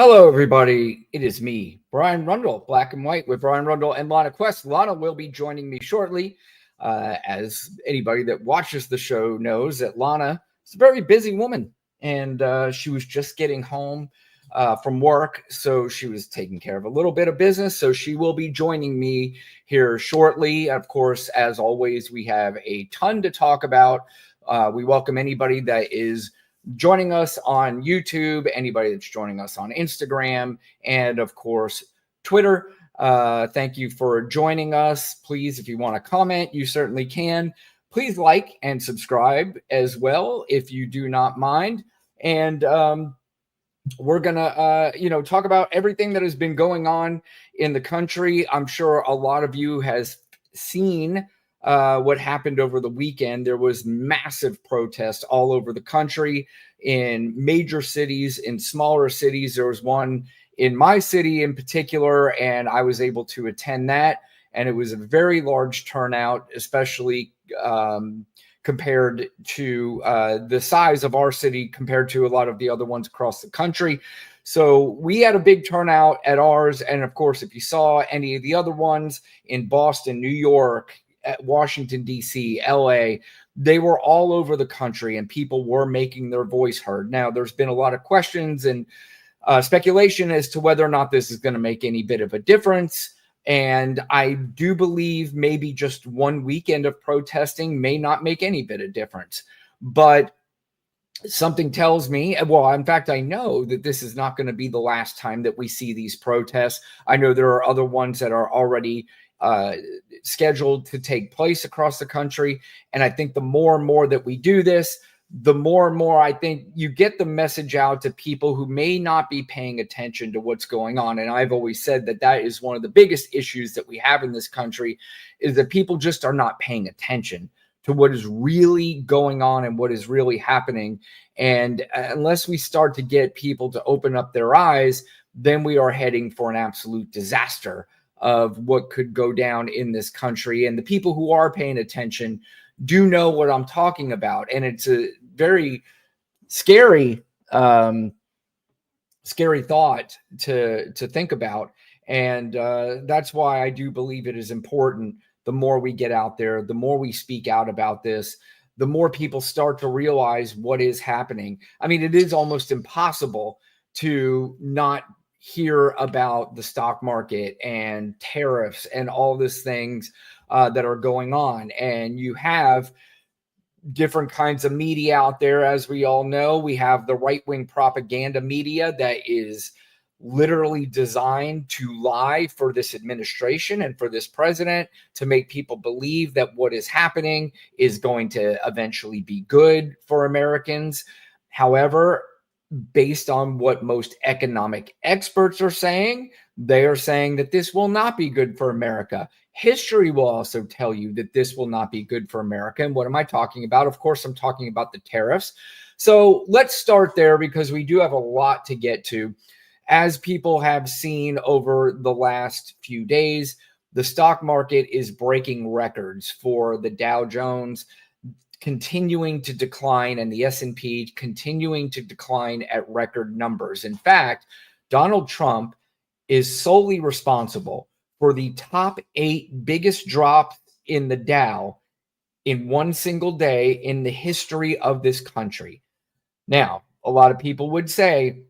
Hello, everybody. It is me, Brian Rundle, Black and White with Brian Rundle and Lana Quest. Lana will be joining me shortly. As anybody that watches the show knows, that Lana is a very busy woman, and she was just getting home from work, so she was taking care of a little bit of business. So she will be joining me here shortly. Of course, as always, we have a ton to talk about. We welcome anybody that is joining us on YouTube, anybody that's joining us on Instagram, and of course, Twitter. Thank you for joining us. Please, if you want to comment, you certainly can. Please like and subscribe as well, if you do not mind. And we're gonna talk about everything that has been going on in the country. I'm sure a lot of you has seen what happened over the weekend. There was massive protest all over the country, in major cities, in smaller cities. There was one in my city in particular, and I was able to attend that, and it was a very large turnout, especially compared to the size of our city compared to a lot of the other ones across the country. So we had a big turnout at ours. And of course, if you saw any of the other ones in Boston, New York, at Washington, D.C., L.A., they were all over the country, and people were making their voice heard. Now, there's been a lot of questions and speculation as to whether or not this is going to make any bit of a difference. And I do believe maybe just one weekend of protesting may not make any bit of difference. But something tells me, well, in fact, I know that this is not going to be the last time that we see these protests. I know there are other ones that are already scheduled to take place across the country. And I think the more and more that we do this, the more and more I think you get the message out to people who may not be paying attention to what's going on. And I've always said that that is one of the biggest issues that we have in this country, is that people just are not paying attention to what is really going on and what is really happening. And unless we start to get people to open up their eyes, then we are heading for an absolute disaster of what could go down in this country. And the people who are paying attention do know what I'm talking about. And it's a very scary, scary thought to think about. And that's why I do believe it is important. The more we get out there, the more we speak out about this, the more people start to realize what is happening. I mean, it is almost impossible to not hear about the stock market and tariffs and all these things that are going on. And you have different kinds of media out there. As we all know, we have the right-wing propaganda media that is literally designed to lie for this administration and for this president, to make people believe that what is happening is going to eventually be good for Americans. However, based on what most economic experts are saying, they are saying that this will not be good for America. History will also tell you that this will not be good for America. And what am I talking about? Of course, I'm talking about the tariffs. So let's start there, because we do have a lot to get to. As people have seen over the last few days, the stock market is breaking records, for the Dow Jones continuing to decline and the S&P continuing to decline at record numbers. In fact, Donald Trump is solely responsible for the top 8 biggest drops in the Dow in one single day in the history of this country. Now, a lot of people would say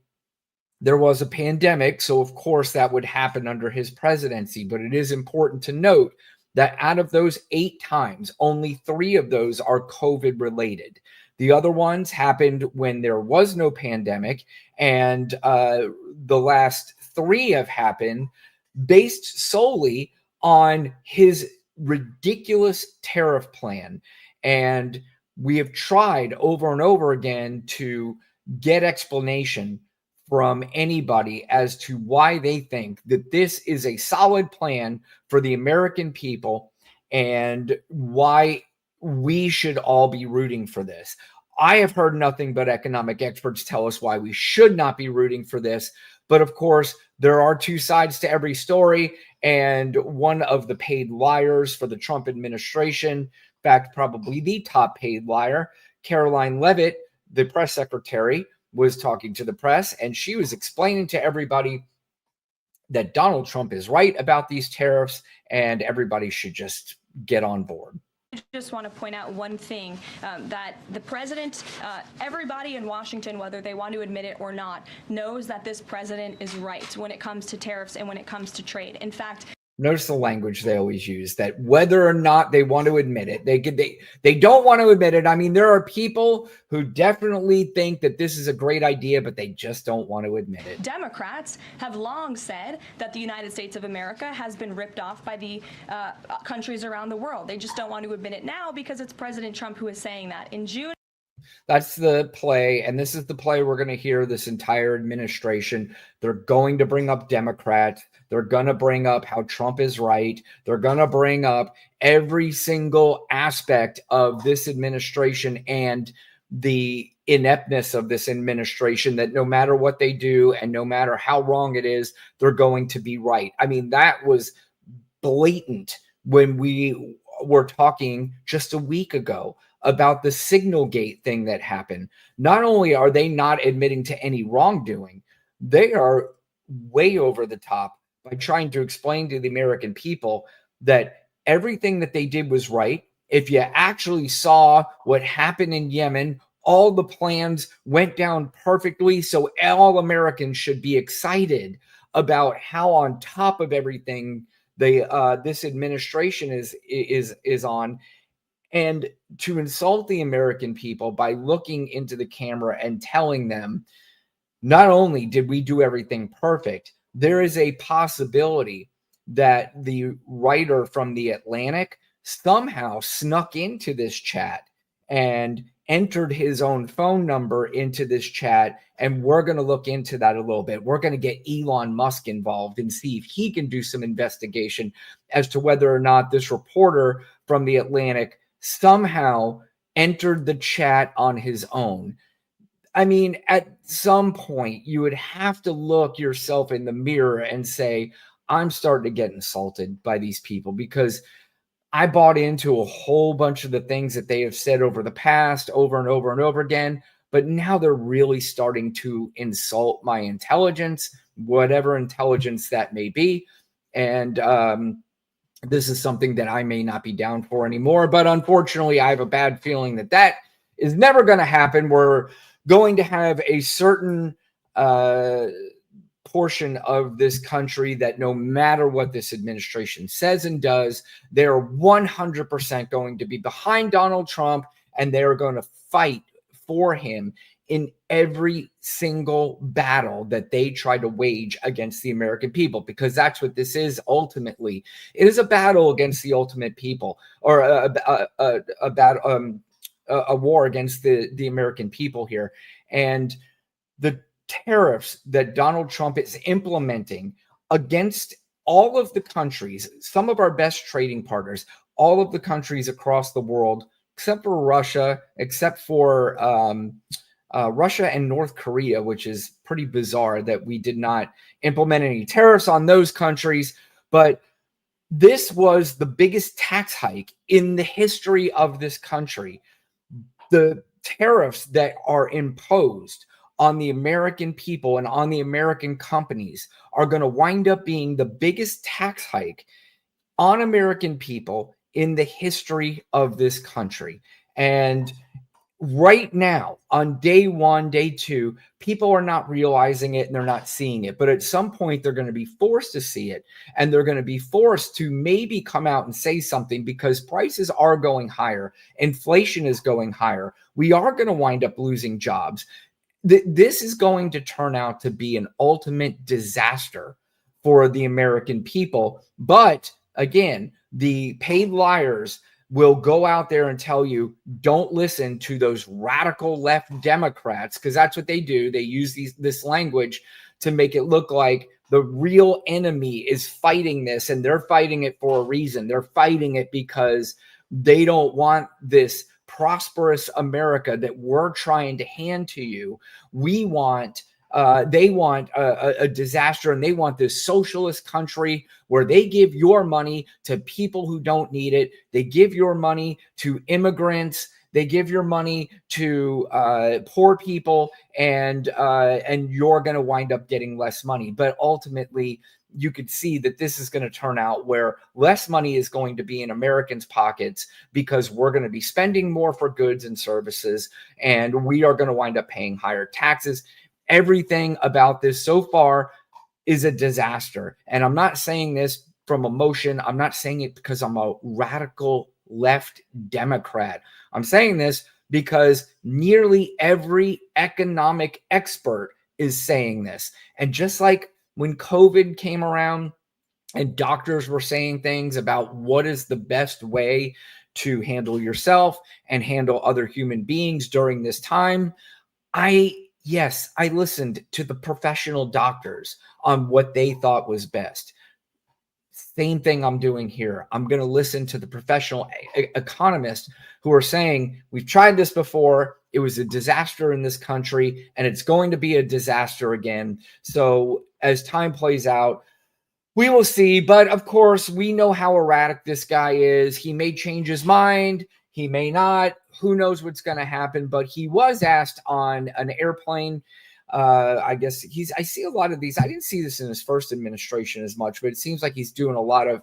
there was a pandemic, so of course that would happen under his presidency. But it is important to note that out of those 8 times, only 3 of those are COVID related. The other ones happened when there was no pandemic, and the last 3 have happened based solely on his ridiculous tariff plan. And we have tried over and over again to get explanation from anybody as to why they think that this is a solid plan for the American people and why we should all be rooting for this. I have heard nothing but economic experts tell us why we should not be rooting for this. But of course, there are 2 sides to every story. And one of the paid liars for the Trump administration, in fact, probably the top paid liar, Caroline Leavitt, the press secretary, was talking to the press, and she was explaining to everybody that Donald Trump is right about these tariffs and everybody should just get on board. I just want to point out one thing, that the president, everybody in Washington, whether they want to admit it or not, knows that this president is right when it comes to tariffs and when it comes to trade. In fact, notice the language they always use, that whether or not they want to admit it, they don't want to admit it. I mean, there are people who definitely think that this is a great idea, but they just don't want to admit it. Democrats have long said that the United States of America has been ripped off by the countries around the world. They just don't want to admit it now because it's President Trump who is saying that. In June, that's the play, and this is the play we're going to hear this entire administration. They're going to bring up Democrats. They're going to bring up how Trump is right. They're going to bring up every single aspect of this administration and the ineptness of this administration, that no matter what they do and no matter how wrong it is, they're going to be right. I mean, that was blatant when we were talking just a week ago about the Signalgate thing that happened. Not only are they not admitting to any wrongdoing, they are way over the top by trying to explain to the American people that everything that they did was right. If you actually saw what happened in Yemen, all the plans went down perfectly. So all Americans should be excited about how on top of everything this administration is on. And to insult the American people by looking into the camera and telling them, not only did we do everything perfect, there is a possibility that the writer from The Atlantic somehow snuck into this chat and entered his own phone number into this chat. And we're going to look into that a little bit. We're going to get Elon Musk involved and see if he can do some investigation as to whether or not this reporter from The Atlantic somehow entered the chat on his own. I mean, at some point, you would have to look yourself in the mirror and say, I'm starting to get insulted by these people, because I bought into a whole bunch of the things that they have said over the past, over and over and over again. But now they're really starting to insult my intelligence, whatever intelligence that may be. And this is something that I may not be down for anymore. But unfortunately, I have a bad feeling that that is never going to happen. We're going to have a certain portion of this country that no matter what this administration says and does, they're 100% going to be behind Donald Trump, and they're going to fight for him in every single battle that they try to wage against the American people, because that's what this is ultimately. It is a battle against the ultimate people, or a war against the American people here. And the tariffs that Donald Trump is implementing against all of the countries, some of our best trading partners, all of the countries across the world, except for Russia, except for Russia and North Korea, which is pretty bizarre that we did not implement any tariffs on those countries. But this was the biggest tax hike in the history of this country. The tariffs that are imposed on the American people and on the American companies are going to wind up being the biggest tax hike on American people in the history of this country. And right now, on day one, day two, people are not realizing it and they're not seeing it. But at some point, they're going to be forced to see it, and they're going to be forced to maybe come out and say something, because prices are going higher. Inflation is going higher. We are going to wind up losing jobs. This is going to turn out to be an ultimate disaster for the American people. But again, the paid liars will go out there and tell you, don't listen to those radical left Democrats, because that's what they do. They use this language to make it look like the real enemy is fighting this, and they're fighting it for a reason. They're fighting it because they don't want this prosperous America that we're trying to hand to you. They want a disaster, and they want this socialist country where they give your money to people who don't need it. They give your money to immigrants They give your money to poor people, and you're going to wind up getting less money. But ultimately, you could see that this is going to turn out where less money is going to be in Americans' pockets because we're going to be spending more for goods and services, and we are going to wind up paying higher taxes. Everything about this so far is a disaster. And I'm not saying this from emotion. I'm not saying it because I'm a radical left Democrat. I'm saying this because nearly every economic expert is saying this. And just like when COVID came around and doctors were saying things about what is the best way to handle yourself and handle other human beings during this time, I listened to the professional doctors on what they thought was best. Same thing I'm doing here. I'm going to listen to the professional economists who are saying, we've tried this before. It was a disaster in this country, and it's going to be a disaster again. So as time plays out, we will see. But of course, we know how erratic this guy is. He may change his mind. He may not. Who knows what's going to happen? But he was asked on an airplane. I guess I see a lot of these. I didn't see this in his first administration as much, but it seems like he's doing a lot of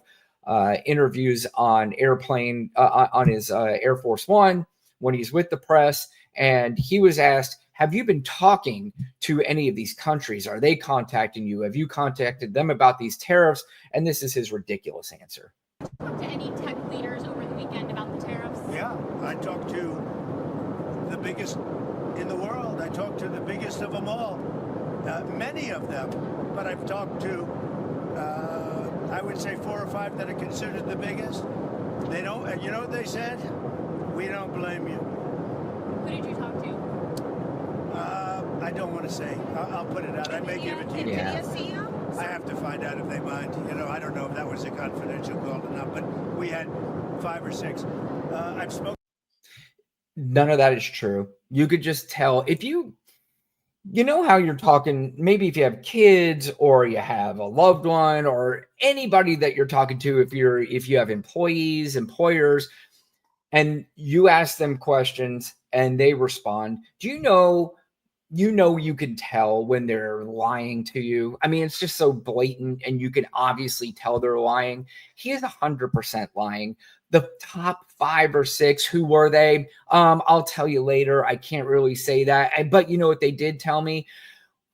interviews on airplane, on his Air Force One when he's with the press. And he was asked, have you been talking to any of these countries? Are they contacting you? Have you contacted them about these tariffs? And this is his ridiculous answer. Talk to any tech leaders over the weekend about the tariffs? Yeah, I talked to the biggest in the world. I talked to the biggest of them all, many of them. But I've talked to, I would say 4 or 5 that are considered the biggest. They don't, you know what they said? We don't blame you. Who did you talk to? I don't want to say. I'll put it out. I may give it to you. NVIDIA CEO? I have to find out if they mind. You know, I don't know if that was a confidential call or not, but we had 5 or 6. I've spoken. None of that is true. You could just tell if you know how you're talking, maybe if you have kids or you have a loved one or anybody that you're talking to, if you have employees, employers, and you ask them questions and they respond, do you know you can tell when they're lying to you? I mean, it's just so blatant, and you can obviously tell they're lying. He is 100% lying. The top 5 or 6, who were they? I'll tell you later. I can't really say that. But you know what they did tell me?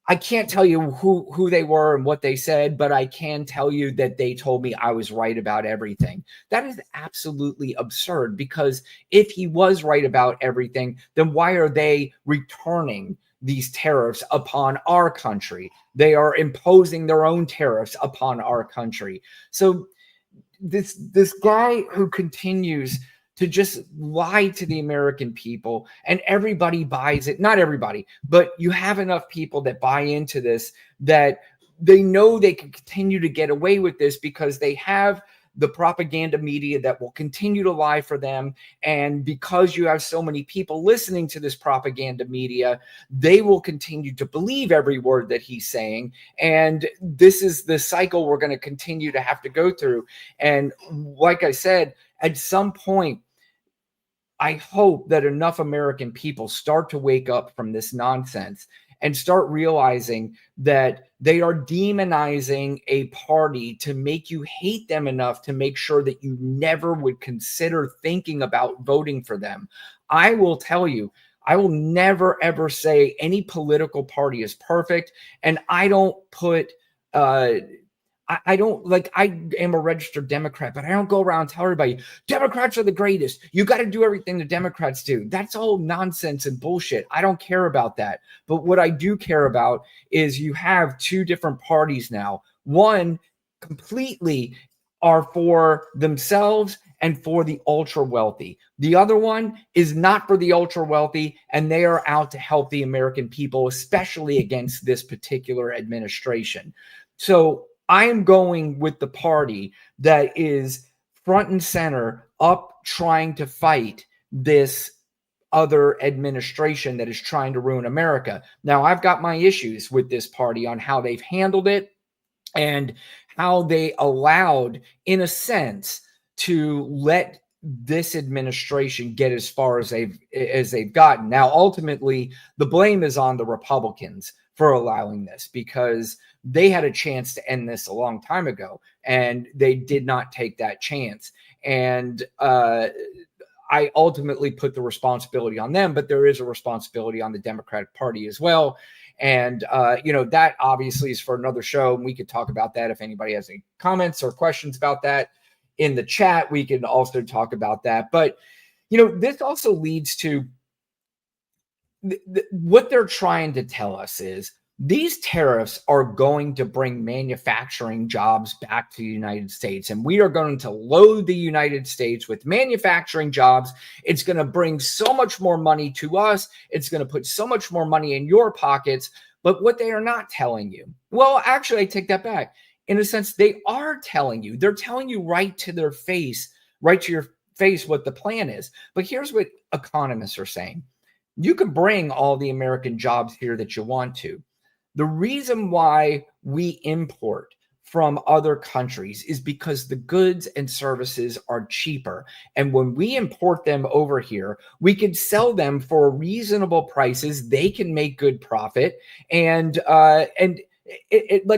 I can't tell you who they were and what they said, but I can tell you that they told me I was right about everything. That is absolutely absurd, because if he was right about everything, then why are they returning these tariffs upon our country? They are imposing their own tariffs upon our country. So this guy who continues to just lie to the American people, and everybody buys it. Not everybody, but you have enough people that buy into this, that they know they can continue to get away with this because they have the propaganda media that will continue to lie for them. And because you have so many people listening to this propaganda media, they will continue to believe every word that he's saying. And this is the cycle we're going to continue to have to go through. And like I said, at some point, I hope that enough American people start to wake up from this nonsense and start realizing that they are demonizing a party to make you hate them enough to make sure that you never would consider thinking about voting for them. I will tell you, I will never, ever say any political party is perfect. And I don't put, I don't, like, I am a registered Democrat, but I don't go around and tell everybody Democrats are the greatest. You got to do everything the Democrats do. That's all nonsense and bullshit. I don't care about that. But what I do care about is you have 2 different parties now. One completely are for themselves and for the ultra wealthy. The other one is not for the ultra wealthy, and they are out to help the American people, especially against this particular administration. So I am going with the party that is front and center up trying to fight this other administration that is trying to ruin America. Now, I've got my issues with this party on how they've handled it and how they allowed, in a sense, to let this administration get as far as they've gotten. Now, ultimately, the blame is on the Republicans for allowing this, because they had a chance to end this a long time ago, and they did not take that chance. And I ultimately put the responsibility on them, but there is a responsibility on the Democratic Party as well. And, that obviously is for another show, and we could talk about that. If anybody has any comments or questions about that in the chat, we can also talk about that. But, this also leads to what they're trying to tell us is these tariffs are going to bring manufacturing jobs back to the United States, and we are going to load the United States with manufacturing jobs. It's going to bring so much more money to us. It's going to put so much more money in your pockets. But what they are not telling you, well, actually, I take that back. In a sense, they are telling you. They're telling you right to your face what the plan is. But here's what economists are saying. You can bring all the American jobs here that you want to. The reason why we import from other countries is because the goods and services are cheaper. And when we import them over here, we can sell them for reasonable prices. They can make good profit. And like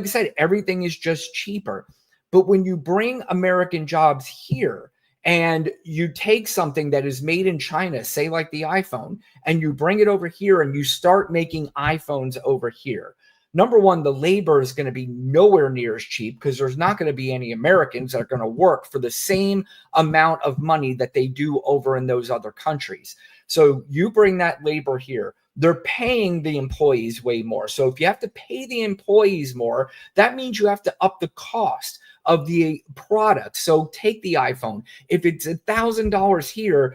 I said, everything is just cheaper. But when you bring American jobs here, and you take something that is made in China, say like the iPhone, and you bring it over here and you start making iPhones over here. Number one, the labor is going to be nowhere near as cheap, because there's not going to be any Americans that are going to work for the same amount of money that they do over in those other countries. So you bring that labor here. They're paying the employees way more. So if you have to pay the employees more, that means you have to up the cost of the product. So take the iPhone. If it's $1,000 here,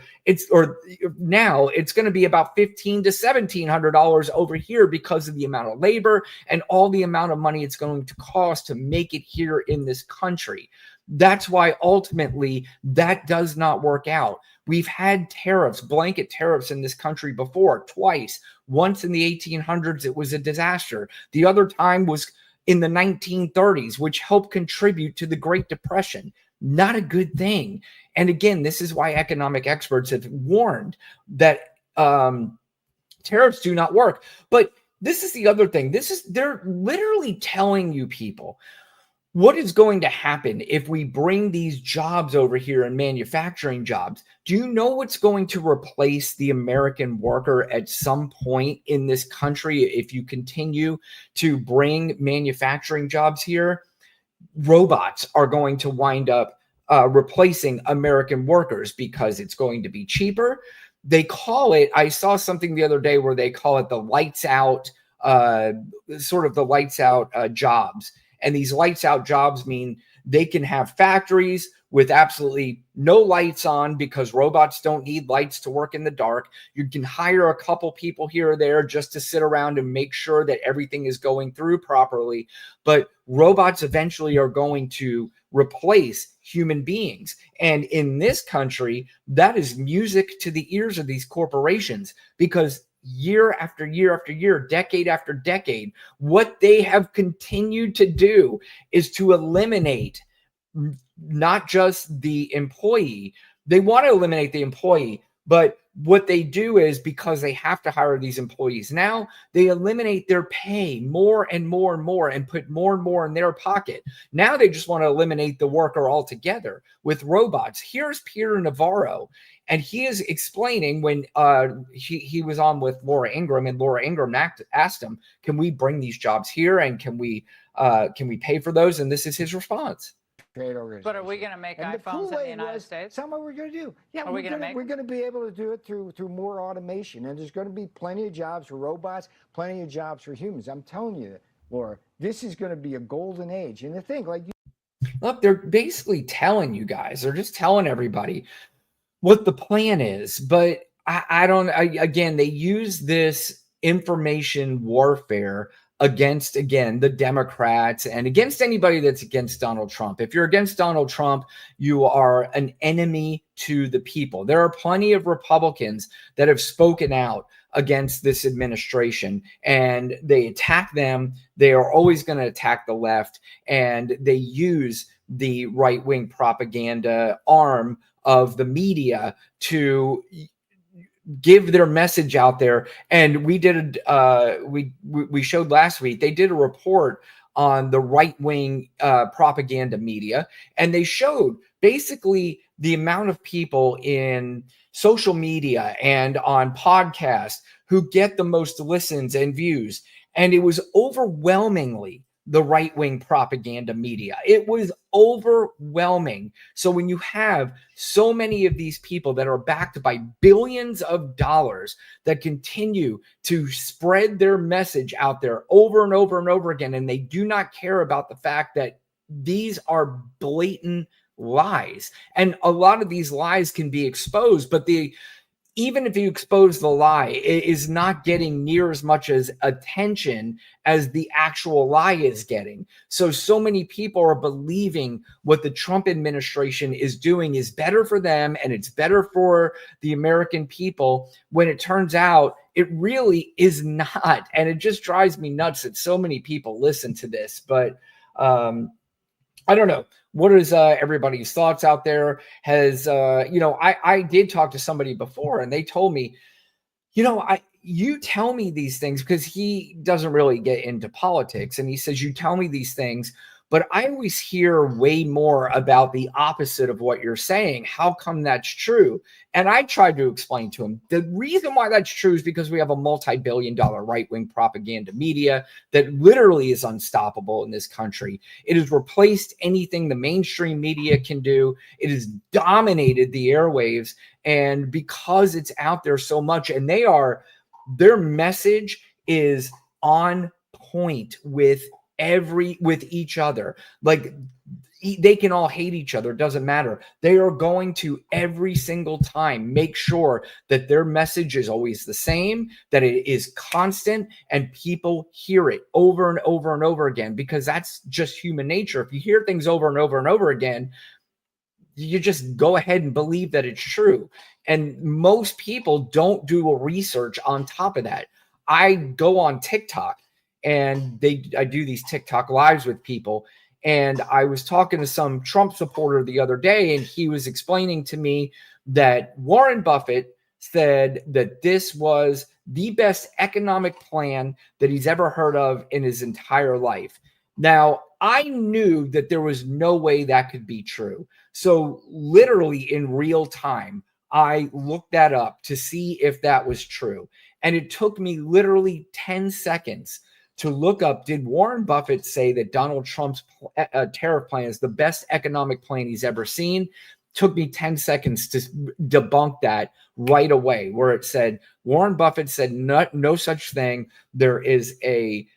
now it's going to be about $1,500 to $1,700 over here, because of the amount of labor and all the amount of money it's going to cost to make it here in this country. That's why ultimately that does not work out. We've had tariffs, blanket tariffs in this country before, twice. Once in the 1800s, it was a disaster. The other time was in the 1930s, which helped contribute to the Great Depression. Not a good thing. And again, this is why economic experts have warned that tariffs do not work. But this is the other thing. They're literally telling you people what is going to happen if we bring these jobs over here and manufacturing jobs. Do you know what's going to replace the American worker at some point in this country if you continue to bring manufacturing jobs here? Robots are going to wind up replacing American workers, because it's going to be cheaper. They call it, I saw something the other day where they call it the lights out, jobs. And these lights out jobs mean they can have factories with absolutely no lights on, because robots don't need lights to work in the dark. You can hire a couple people here or there just to sit around and make sure that everything is going through properly. But robots eventually are going to replace human beings. And in this country, that is music to the ears of these corporations, because year after year after year, decade after decade, what they have continued to do is to eliminate not just the employee. They want to eliminate the employee, but what they do is, because they have to hire these employees now, they eliminate their pay more and more and more and put more and more in their pocket. Now they just want to eliminate the worker altogether with robots. Here's Peter Navarro, and he is explaining when he was on with Laura Ingraham, and Laura Ingraham asked him, can we bring these jobs here, and can we pay for those? And this is his response. Trade organization. But are we going to make iPhones in the United States? That's what we're going to do. Yeah, we're going to be able to do it through more automation, and there's going to be plenty of jobs for robots, plenty of jobs for humans. I'm telling you, Laura, this is going to be a golden age. And the thing, look, they're basically telling you guys, they're just telling everybody what the plan is. But again, they use this information warfare against, again, the Democrats and against anybody that's against Donald Trump. If you're against Donald Trump, you are an enemy to the people. There are plenty of Republicans that have spoken out against this administration, and they attack them. They are always going to attack the left, and they use the right-wing propaganda arm of the media to give their message out there. And we did we showed last week, they did a report on the right-wing propaganda media, and they showed basically the amount of people in social media and on podcasts who get the most listens and views. And it was overwhelmingly the right-wing propaganda media. It was overwhelming. So when you have so many of these people that are backed by billions of dollars that continue to spread their message out there over and over and over again, and they do not care about the fact that these are blatant lies. And a lot of these lies can be exposed, but even if you expose the lie, it is not getting near as much as attention as the actual lie is getting. So many people are believing what the Trump administration is doing is better for them and it's better for the American people, when it turns out it really is not. And it just drives me nuts that so many people listen to this. But I don't know. What is everybody's thoughts out there? I did talk to somebody before and they told me, you tell me these things, because he doesn't really get into politics. And he says, you tell me these things, but I always hear way more about the opposite of what you're saying. How come that's true? And I tried to explain to him the reason why that's true is because we have a multi-billion-dollar right-wing propaganda media that literally is unstoppable in this country. It has replaced anything the mainstream media can do. It has dominated the airwaves. And because it's out there so much, and their message is on point with each other. Like, they can all hate each other, doesn't matter. They are going to every single time make sure that their message is always the same, that it is constant, and people hear it over and over and over again, because that's just human nature. If you hear things over and over and over again, you just go ahead and believe that it's true. And most people don't do a research on top of that. I go on TikTok and I do these TikTok lives with people. And I was talking to some Trump supporter the other day, and he was explaining to me that Warren Buffett said that this was the best economic plan that he's ever heard of in his entire life. Now, I knew that there was no way that could be true. So literally in real time, I looked that up to see if that was true. And it took me literally 10 seconds to look up, did Warren Buffett say that Donald Trump's tariff plan is the best economic plan he's ever seen? Took me 10 seconds to debunk that right away, where it said, Warren Buffett said no such thing. There is a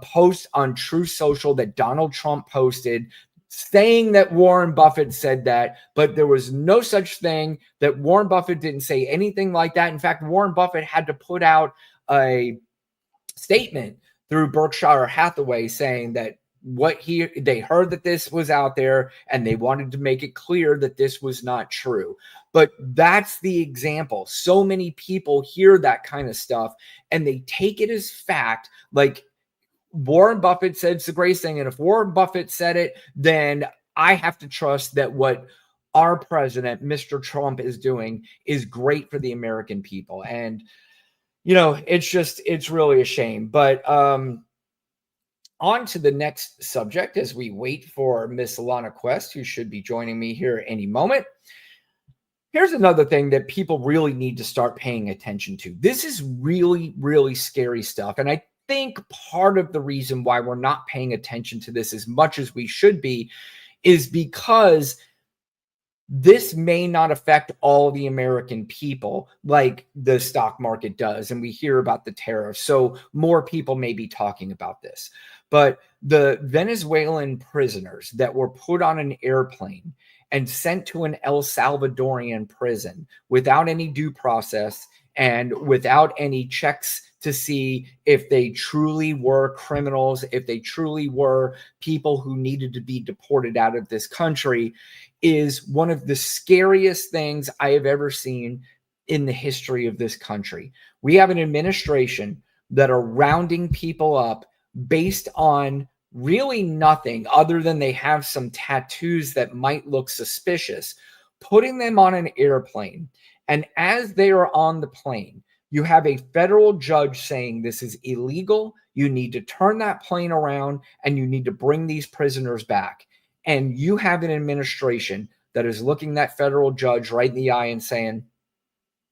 post on Truth Social that Donald Trump posted saying that Warren Buffett said that, but there was no such thing, that Warren Buffett didn't say anything like that. In fact, Warren Buffett had to put out a statement through Berkshire Hathaway saying that they heard that this was out there and they wanted to make it clear that this was not true. But that's the example. So many people hear that kind of stuff and they take it as fact. Like, Warren Buffett said it's the greatest thing, and if Warren Buffett said it, then I have to trust that what our president, Mr. Trump, is doing is great for the American people. And it's really a shame. But on to the next subject as we wait for Miss Lana Quest, who should be joining me here any moment. Here's another thing that people really need to start paying attention to. This is really, really scary stuff. And I think part of the reason why we're not paying attention to this as much as we should be is because this may not affect all the American people like the stock market does. And we hear about the tariffs, so more people may be talking about this. But the Venezuelan prisoners that were put on an airplane and sent to an El Salvadorian prison without any due process and without any checks to see if they truly were criminals, if they truly were people who needed to be deported out of this country, is one of the scariest things I have ever seen in the history of this country. We have an administration that are rounding people up based on really nothing other than they have some tattoos that might look suspicious, putting them on an airplane. And as they are on the plane, you have a federal judge saying this is illegal. You need to turn that plane around and you need to bring these prisoners back. And you have an administration that is looking that federal judge right in the eye and saying,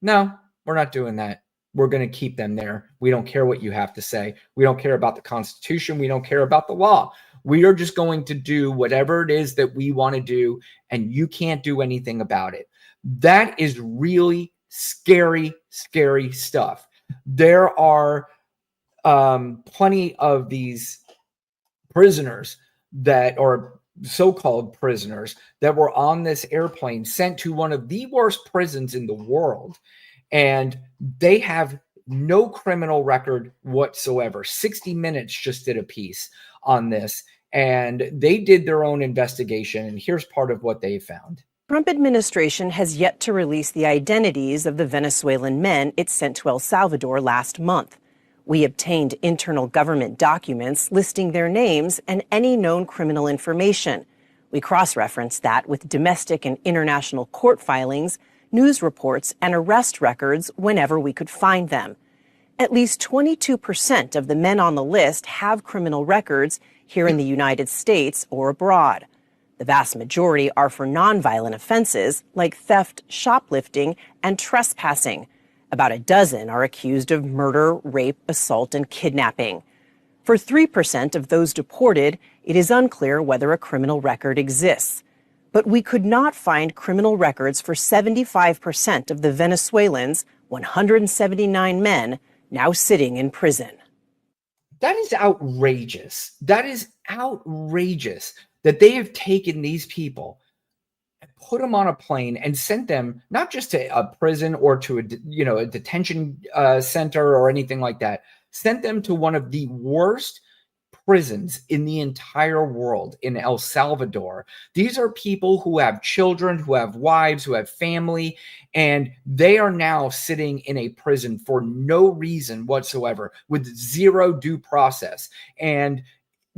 no, we're not doing that. We're going to keep them there. We don't care what you have to say. We don't care about the Constitution. We don't care about the law. We are just going to do whatever it is that we want to do, and you can't do anything about it. That is really scary, scary stuff. There are plenty of these prisoners that are so-called prisoners that were on this airplane sent to one of the worst prisons in the world. And they have no criminal record whatsoever. 60 Minutes just did a piece on this, and they did their own investigation. And here's part of what they found. Trump administration has yet to release the identities of the Venezuelan men it sent to El Salvador last month. We obtained internal government documents listing their names and any known criminal information. We cross-referenced that with domestic and international court filings, news reports, and arrest records whenever we could find them. At least 22% of the men on the list have criminal records here in the United States or abroad. The vast majority are for nonviolent offenses like theft, shoplifting, and trespassing. About a dozen are accused of murder, rape, assault, and kidnapping. For 3% of those deported, it is unclear whether a criminal record exists. But we could not find criminal records for 75% of the Venezuelans, 179 men, now sitting in prison. That is outrageous. That is outrageous that they have taken these people and put them on a plane and sent them not just to a prison or to a detention center or anything like that, sent them to one of the worst prisons in the entire world in El Salvador. These are people who have children, who have wives, who have family, and they are now sitting in a prison for no reason whatsoever with zero due process. And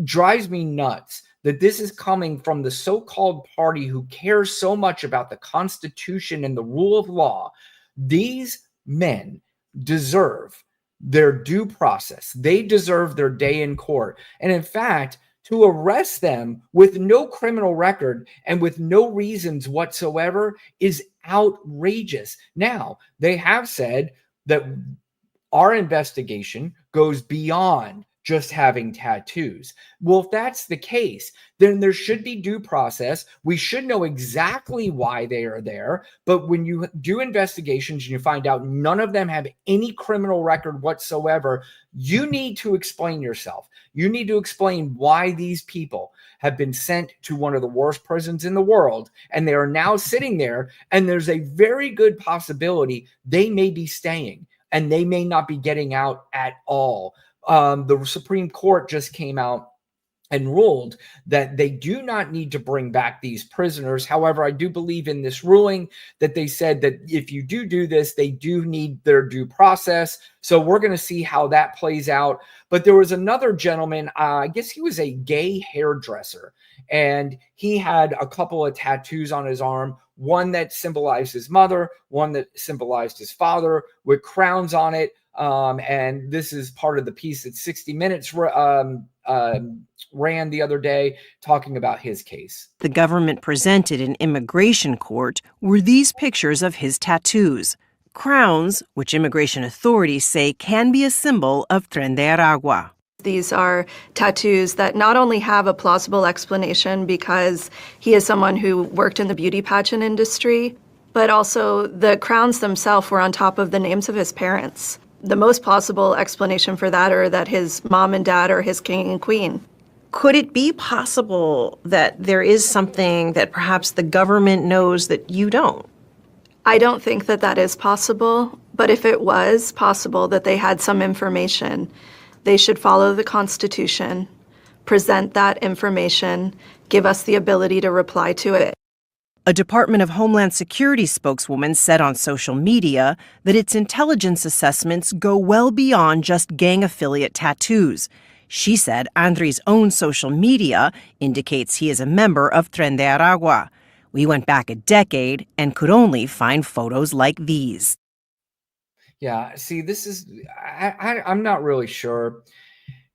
drives me nuts that this is coming from the so-called party who cares so much about the Constitution and the rule of law. These men deserve their due process. They deserve their day in court. And in fact, to arrest them with no criminal record and with no reasons whatsoever is outrageous. Now, they have said that our investigation goes beyond just having tattoos. Well, if that's the case, then there should be due process. We should know exactly why they are there. But when you do investigations and you find out none of them have any criminal record whatsoever, you need to explain yourself. You need to explain why these people have been sent to one of the worst prisons in the world, and they are now sitting there, and there's a very good possibility they may be staying, and they may not be getting out at all. The Supreme Court just came out and ruled that they do not need to bring back these prisoners. However, I do believe in this ruling that they said that if you do this, they do need their due process. So we're going to see how that plays out. But there was another gentleman, I guess he was a gay hairdresser, and he had a couple of tattoos on his arm, one that symbolized his mother, one that symbolized his father with crowns on it. And this is part of the piece that 60 Minutes ran the other day talking about his case. The government presented in immigration court were these pictures of his tattoos. Crowns, which immigration authorities say can be a symbol of Tren de Aragua. These are tattoos that not only have a plausible explanation because he is someone who worked in the beauty pageant industry, but also the crowns themselves were on top of the names of his parents. The most plausible explanation for that are that his mom and dad are his king and queen. Could it be possible that there is something that perhaps the government knows that you don't? I don't think that that is possible, but if it was possible that they had some information, they should follow the Constitution, present that information, give us the ability to reply to it. A Department of Homeland Security spokeswoman said on social media that its intelligence assessments go well beyond just gang affiliate tattoos. She said Andri's own social media indicates he is a member of Tren de Aragua. We went back a decade and could only find photos like these. Yeah, see, this is, I'm not really sure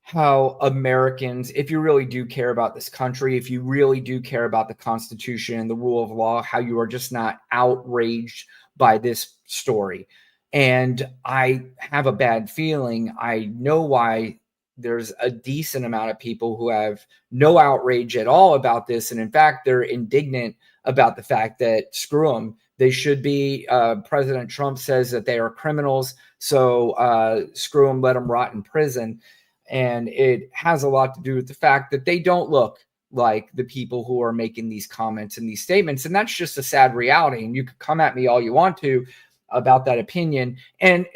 how Americans, if you really do care about this country, if you really do care about the Constitution and the rule of law, how you are just not outraged by this story. And I have a bad feeling. I know why there's a decent amount of people who have no outrage at all about this. And in fact, they're indignant about the fact that screw them. They should be, President Trump says that they are criminals. So screw them, let them rot in prison. And it has a lot to do with the fact that they don't look like the people who are making these comments and these statements. And that's just a sad reality. And you can come at me all you want to about that opinion. And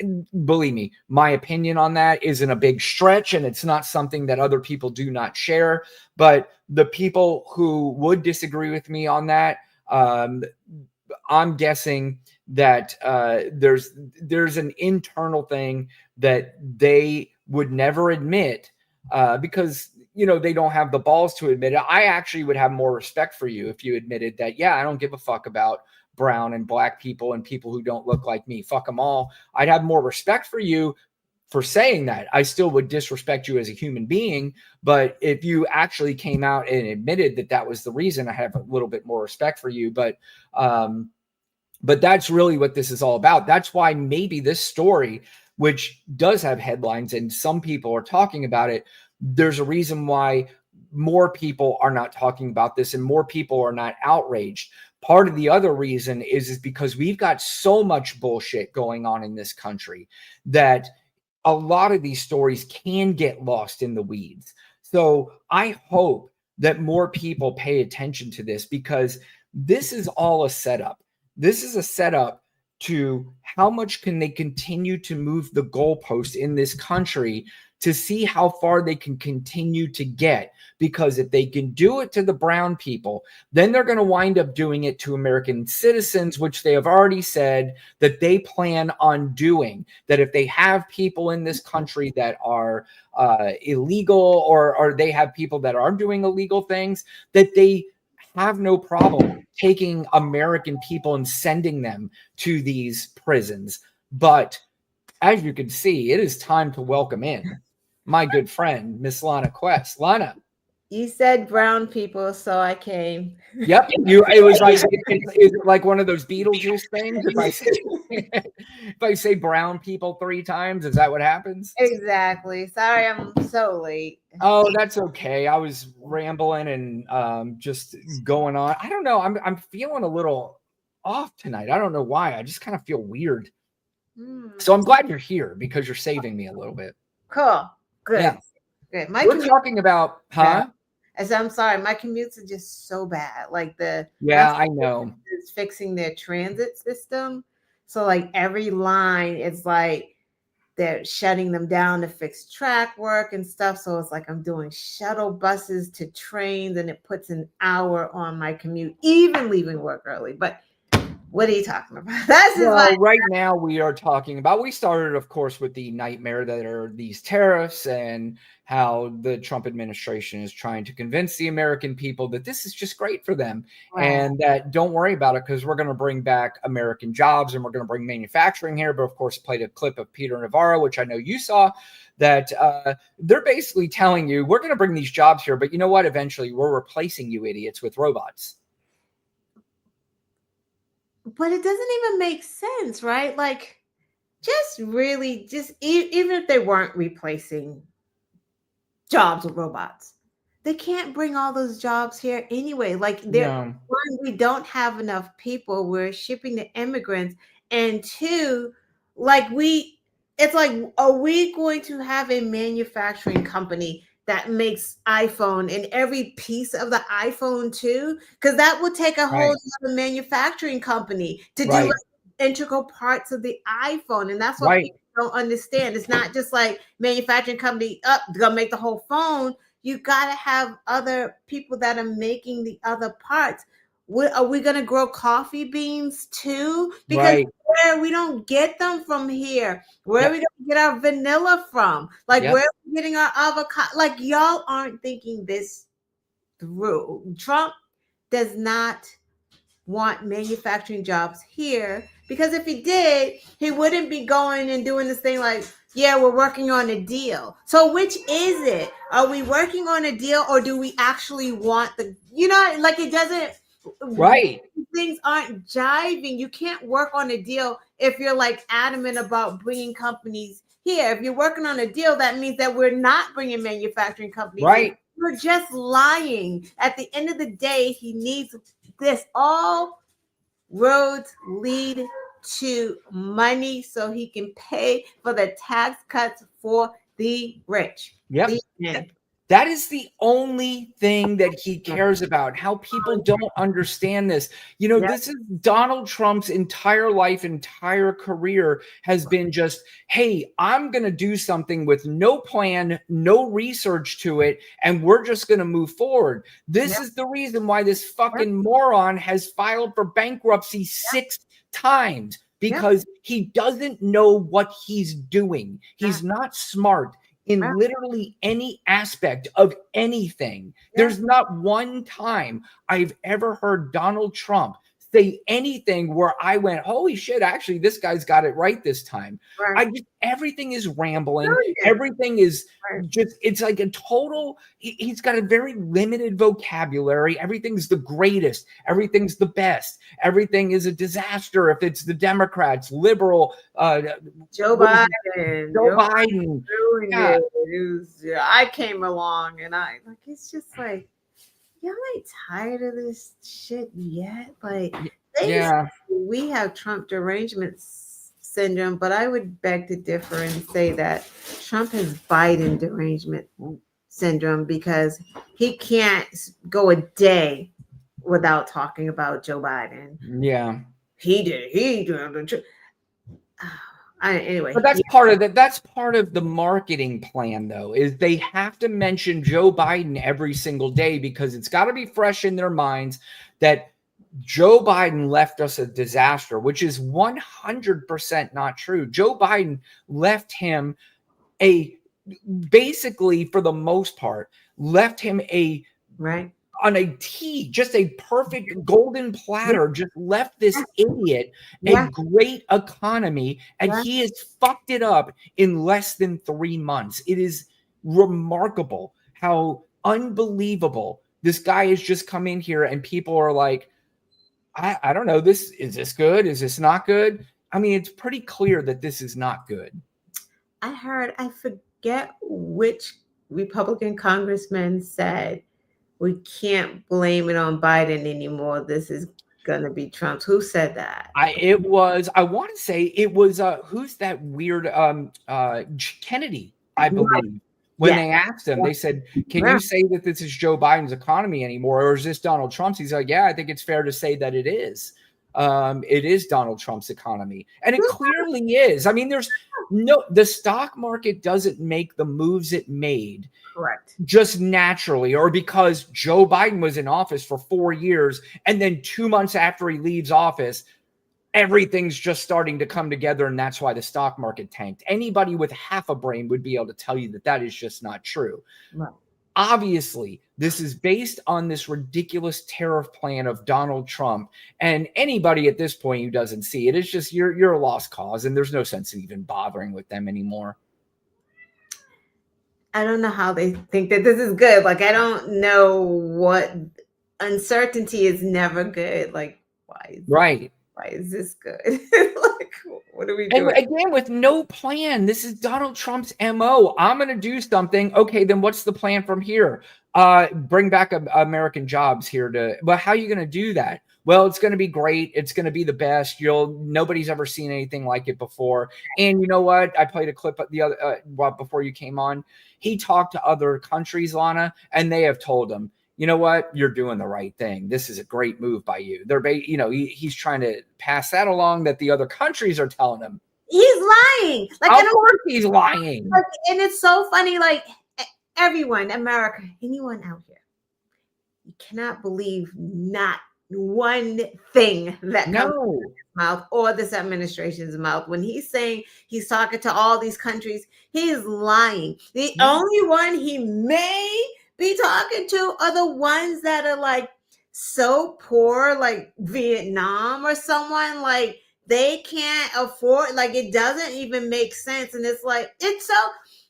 believe me, my opinion on that isn't a big stretch, and it's not something that other people do not share. But the people who would disagree with me on that, I'm guessing that there's an internal thing that they would never admit because, you know, they don't have the balls to admit it. I actually would have more respect for you if you admitted that, yeah, I don't give a fuck about brown and black people and people who don't look like me. Fuck them all. I'd have more respect for you for saying that. I still would disrespect you as a human being. But if you actually came out and admitted that that was the reason, I have a little bit more respect for you. But that's really what this is all about. That's why maybe this story, which does have headlines and some people are talking about it, there's a reason why more people are not talking about this and more people are not outraged. Part of the other reason is because we've got so much bullshit going on in this country that a lot of these stories can get lost in the weeds. So I hope that more people pay attention to this, because this is all a setup. This is a setup to how much can they continue to move the goalpost in this country to see how far they can continue to get. Because if they can do it to the brown people, then they're going to wind up doing it to American citizens, which they have already said that they plan on doing. That if they have people in this country that are illegal, or they have people that are doing illegal things, that they have no problem taking American people and sending them to these prisons. But as you can see, it is time to welcome in my good friend, Miss Lana Quest. Lana. You said brown people, so I came. Yep. It was like, is it like one of those Beetlejuice things? If I say brown people 3 times, is that what happens? Exactly. Sorry, I'm so late. Oh, that's okay. I was rambling and just going on. I don't know. I'm feeling a little off tonight. I don't know why. I just kind of feel weird. So I'm glad you're here because you're saving me a little bit. Cool. Good. Yeah. Good. We're talking about, huh? I said, I'm sorry, my commutes are just so bad. Like I know. Is fixing their transit system. So like every line, it's like they're shutting them down to fix track work and stuff. So it's like I'm doing shuttle buses to trains, and it puts an hour on my commute, even leaving work early. But what are you talking about? Right now we are talking about, we started, of course, with the nightmare that are these tariffs and how the Trump administration is trying to convince the American people that this is just great for them. Right. And that don't worry about it because we're going to bring back American jobs and we're going to bring manufacturing here. But of course, played a clip of Peter Navarro, which I know you saw, that they're basically telling you, we're going to bring these jobs here. But you know what? Eventually, we're replacing you idiots with robots. But it doesn't even make sense, right? Like, even if they weren't replacing jobs with robots, they can't bring all those jobs here anyway. Like, one, we don't have enough people. We're shipping the immigrants, and 2, it's like, are we going to have a manufacturing company that makes iPhone and every piece of the iPhone too? Because that would take a whole other manufacturing company to do integral parts of the iPhone. And that's what people don't understand. It's not just like manufacturing company gonna make the whole phone. You got to have other people that are making the other parts. Are we going to grow coffee beans too? Because Right. we don't get them from here. Where are we going to get our vanilla from? Like, where are we getting our avocado? Like, y'all aren't thinking this through. Trump does not want manufacturing jobs here, because if he did, he wouldn't be going and doing this thing like, yeah, we're working on a deal. So which is it? Are we working on a deal, or do we actually want like, it doesn't, right? Things aren't jiving. You can't work on a deal if you're like adamant about bringing companies here. If you're working on a deal, that means that we're not bringing manufacturing companies right. You're just lying. At the end of the day, he needs this. All roads lead to money so he can pay for the tax cuts for the rich. Yep. That is the only thing that he cares about, how people don't understand this. This is Donald Trump's entire life, entire career has been just, hey, I'm going to do something with no plan, no research to it, and we're just going to move forward. This is the reason why this fucking moron has filed for bankruptcy 6 times, because he doesn't know what he's doing. He's not smart in literally any aspect of anything. There's not one time I've ever heard Donald Trump say anything where I went, holy shit, actually, this guy's got it right this time. Everything is rambling. Everything is just, it's like a total, he's got a very limited vocabulary. Everything's the greatest. Everything's the best. Everything is a disaster if it's the Democrats, liberal. Joe Biden. Joe Biden. I came along and it's just like, y'all ain't tired of this shit yet? Like, we have Trump derangement syndrome, but I would beg to differ and say that Trump has Biden derangement syndrome, because he can't go a day without talking about Joe Biden. Yeah. He did. Anyway, but that's part of it. That's part of the marketing plan, though, is they have to mention Joe Biden every single day, because it's got to be fresh in their minds that Joe Biden left us a disaster, which is 100% not true. Joe Biden left him basically, for the most part, left him on a tea, just a perfect golden platter, just left this idiot a great economy, and he has fucked it up in less than 3 months. It is remarkable how unbelievable this guy has just come in here, and people are like, I don't know, is this good? Is this not good? I mean, it's pretty clear that this is not good. I forget which Republican congressman said, we can't blame it on Biden anymore. This is going to be Trump's. Who said that? I want to say it was, who's that weird, Kennedy, I believe. When they asked him, they said, can you say that this is Joe Biden's economy anymore? Or is this Donald Trump's? He's like, yeah, I think it's fair to say that it is. It is Donald Trump's economy. And it clearly is. I mean, the stock market doesn't make the moves it made. Correct. Just naturally, or because Joe Biden was in office for 4 years, and then 2 months after he leaves office, everything's just starting to come together, and that's why the stock market tanked. Anybody with half a brain would be able to tell you that that is just not true. Right. Obviously, this is based on this ridiculous tariff plan of Donald Trump, and anybody at this point who doesn't see it, it's just you're a lost cause, and there's no sense in even bothering with them anymore. I don't know how they think that this is good. Like, I don't know what uncertainty is never good. Like, why is this good? Like, what are we doing? And again, with no plan, this is Donald Trump's MO. I'm going to do something. Okay, then what's the plan from here? Bring back American jobs here but how are you going to do that? Well, it's going to be great. It's going to be the best. Nobody's ever seen anything like it before. And you know what? I played a clip before you came on. He talked to other countries, Lana, and they have told him, you know what? You're doing the right thing. This is a great move by you. He's trying to pass that along, that the other countries are telling him. He's lying. Like, of course he's lying. Like, and it's so funny. Like, everyone, America, anyone out here, you cannot believe not one thing that comes No. out of his mouth or this administration's mouth. When he's saying he's talking to all these countries, he is lying. The only one he may be talking to are the ones that are like so poor, like Vietnam or someone, like they can't afford, like it doesn't even make sense. And it's like, it's so,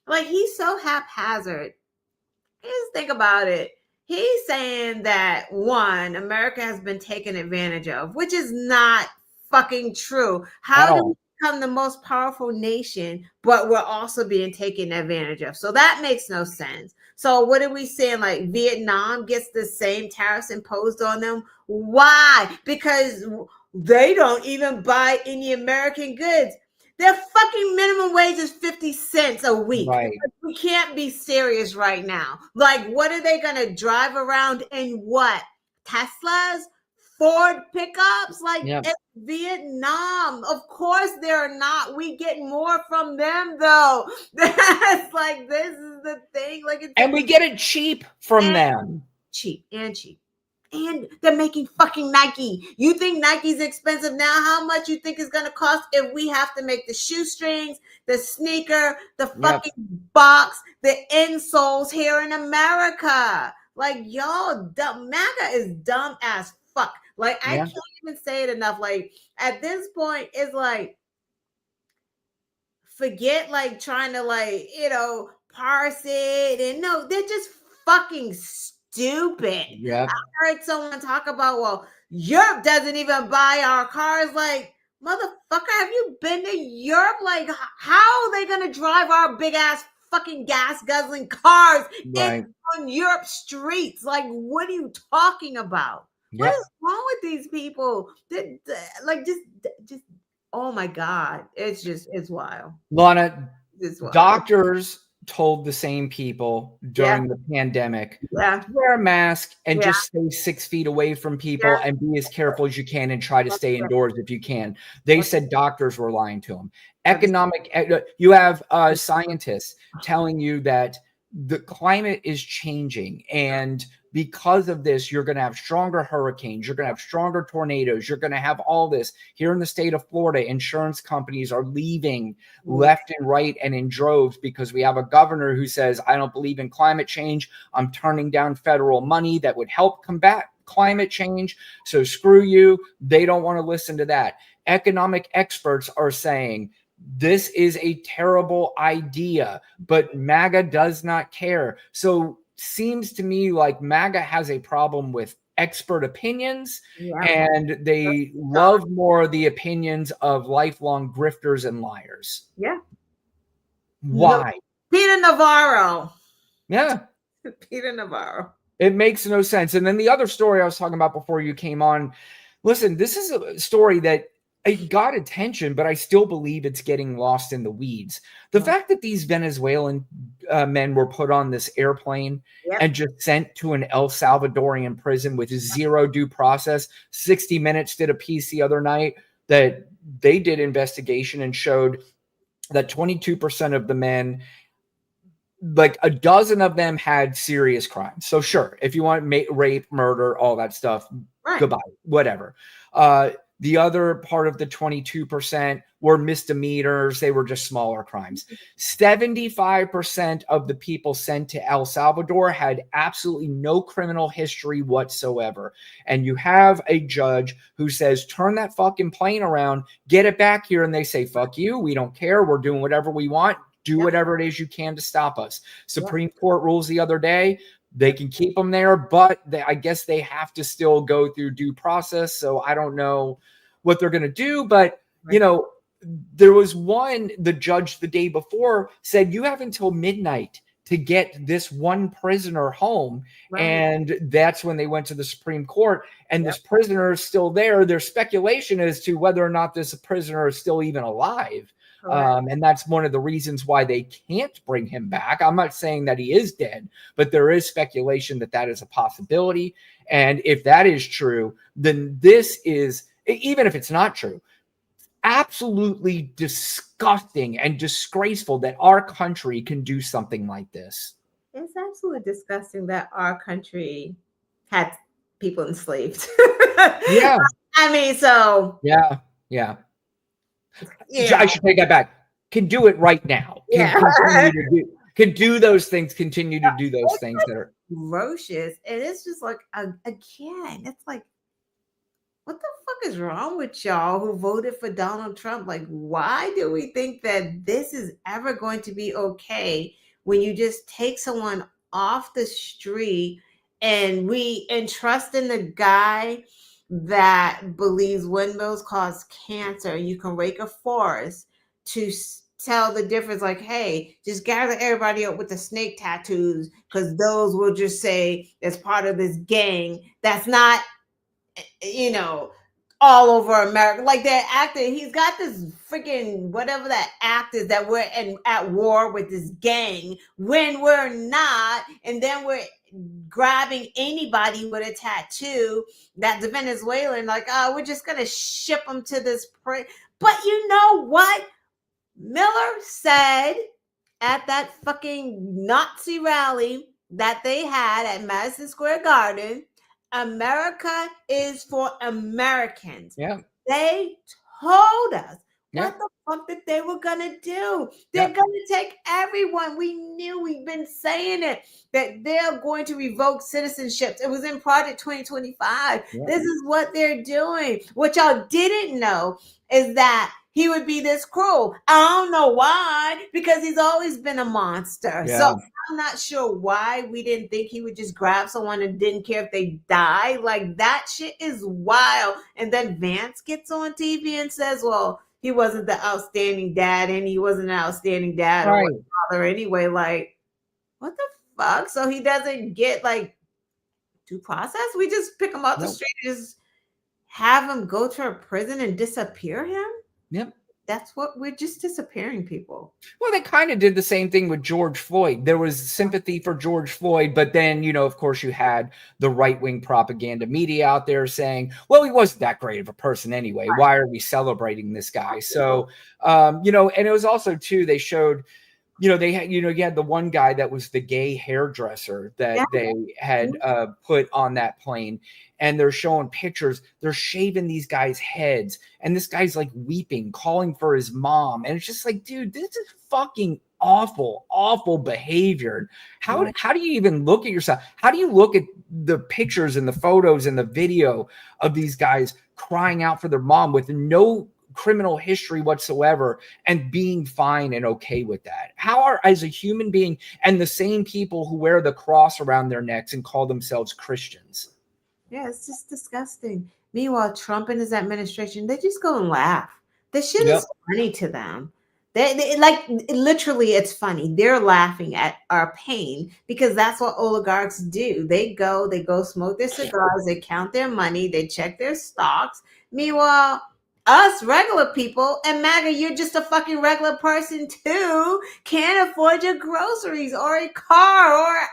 like he's so haphazard. Just think about it. He's saying that one, America has been taken advantage of, which is not fucking true. How do we become the most powerful nation, but we're also being taken advantage of? So that makes no sense. So what are we saying? Like Vietnam gets the same tariffs imposed on them? Why? Because they don't even buy any American goods. Their fucking minimum wage is 50 cents a week. Right. We can't be serious right now. Like, what are they going to drive around in what? Teslas? Ford pickups? Like, it's Vietnam. Of course they're not. We get more from them, though. That's like, this is the thing. Like, and we get it cheap from them. Cheap. And they're making fucking Nike. You think Nike's expensive now? How much you think it's going to cost if we have to make the shoestrings, the sneaker, the fucking box, the insoles here in America? Like, y'all, MAGA is dumb as fuck. Like, I can't even say it enough. Like, at this point, it's like, forget, like, trying to, like, parse it. And no, they're just fucking stupid. Yeah. I heard someone talk about, well, Europe doesn't even buy our cars. Like, motherfucker, have you been to Europe? Like, how are they going to drive our big ass fucking gas guzzling cars on Europe streets? Like, what are you talking about? What is wrong with these people? Like, just, oh my God. It's wild. Lana, it's wild. Doctors told the same people during the pandemic to wear a mask and just stay 6 feet away from people and be as careful as you can and try to stay indoors if you can. They said doctors were lying to them. You have scientists telling you that the climate is changing, and because of this, you're going to have stronger hurricanes, you're going to have stronger tornadoes, you're going to have all this. Here in the state of Florida, insurance companies are leaving left and right and in droves because we have a governor who says, I don't believe in climate change. I'm turning down federal money that would help combat climate change. So screw you. They don't want to listen to that. Economic experts are saying, this is a terrible idea, but MAGA does not care. So seems to me like MAGA has a problem with expert opinions, and they love more the opinions of lifelong grifters and liars. Yeah. Why? Peter Navarro. Yeah. Peter Navarro. It makes no sense. And then the other story I was talking about before you came on, listen, this is a story that it got attention, but I still believe it's getting lost in the weeds. The fact that these Venezuelan men were put on this airplane and just sent to an El Salvadorian prison with zero due process. 60 Minutes did a piece the other night that they did investigation and showed that 22% of the men, like a dozen of them, had serious crimes. So sure, if you want rape, murder, all that stuff, goodbye, whatever. The other part of the 22% were misdemeanors. They were just smaller crimes. 75% of the people sent to El Salvador had absolutely no criminal history whatsoever. And you have a judge who says, turn that fucking plane around, get it back here. And they say, fuck you. We don't care. We're doing whatever we want. Do whatever it is you can to stop us. Supreme Court rules the other day. They can keep them there, but I guess they have to still go through due process. So I don't know what they're going to do. But, there was the judge the day before said, you have until midnight to get this one prisoner home. And that's when they went to the Supreme Court. And this prisoner is still there. There's speculation as to whether or not this prisoner is still even alive. And that's one of the reasons why they can't bring him back. I'm not saying that he is dead, but there is speculation that that is a possibility. And if that is true, then this is, even if it's not true, absolutely disgusting and disgraceful that our country can do something like this. It's absolutely disgusting that our country had people enslaved. Yeah. I mean, so. Yeah. I should take that back. Can do it right now. Can do those things. Continue to do those things that are ferocious. And it's just like, again, it's like, what the fuck is wrong with y'all who voted for Donald Trump? Like, why do we think that this is ever going to be okay when you just take someone off the street and trust in the guy that believes windmills cause cancer? You can rake a forest to tell the difference, like, hey, just gather everybody up with the snake tattoos because those will just say it's part of this gang that's not, all over America. Like that actor, he's got this freaking whatever that act is that we're at war with this gang when we're not, and then we're grabbing anybody with a tattoo that's Venezuelan, like, oh, we're just gonna ship them to this But you know what Miller said at that fucking Nazi rally that they had at Madison Square Garden? America is for Americans. Yeah. They told us what the fuck that they were gonna do. They're gonna take everyone. We knew, we've been saying it, that they're going to revoke citizenships. It was in Project 2025. This is what they're doing. What y'all didn't know is that he would be this cruel. I don't know why, because he's always been a monster. So I'm not sure why we didn't think he would just grab someone and didn't care if they die. Like, that shit is wild. And then Vance gets on TV and says, well, he wasn't the outstanding dad, and he wasn't an outstanding dad or father anyway. Like, what the fuck? So he doesn't get, like, due process? We just pick him off the street and just have him go to a prison and disappear him? Yep. That's what we're just disappearing people. Well, they kind of did the same thing with George Floyd. There was sympathy for George Floyd, but then, of course, you had the right-wing propaganda media out there saying, well, he wasn't that great of a person anyway. Why are we celebrating this guy? So, and it was also, too, they showed, they had, you had the one guy that was the gay hairdresser that they had put on that plane. And they're showing pictures. They're shaving these guys' heads. And this guy's like weeping, calling for his mom. And it's just like, dude, this is fucking awful, awful behavior. How do you even look at yourself? How do you look at the pictures and the photos and the video of these guys crying out for their mom with no criminal history whatsoever and being fine and okay with that? How are, as a human being, and the same people who wear the cross around their necks and call themselves Christians? Yeah, it's just disgusting. Meanwhile, Trump and his administration, they just go and laugh. The shit is funny to them. They like, literally, it's funny. They're laughing at our pain because that's what oligarchs do. They go smoke their cigars, they count their money, they check their stocks. Meanwhile, us regular people, and MAGA, you're just a fucking regular person too, can't afford your groceries or a car or an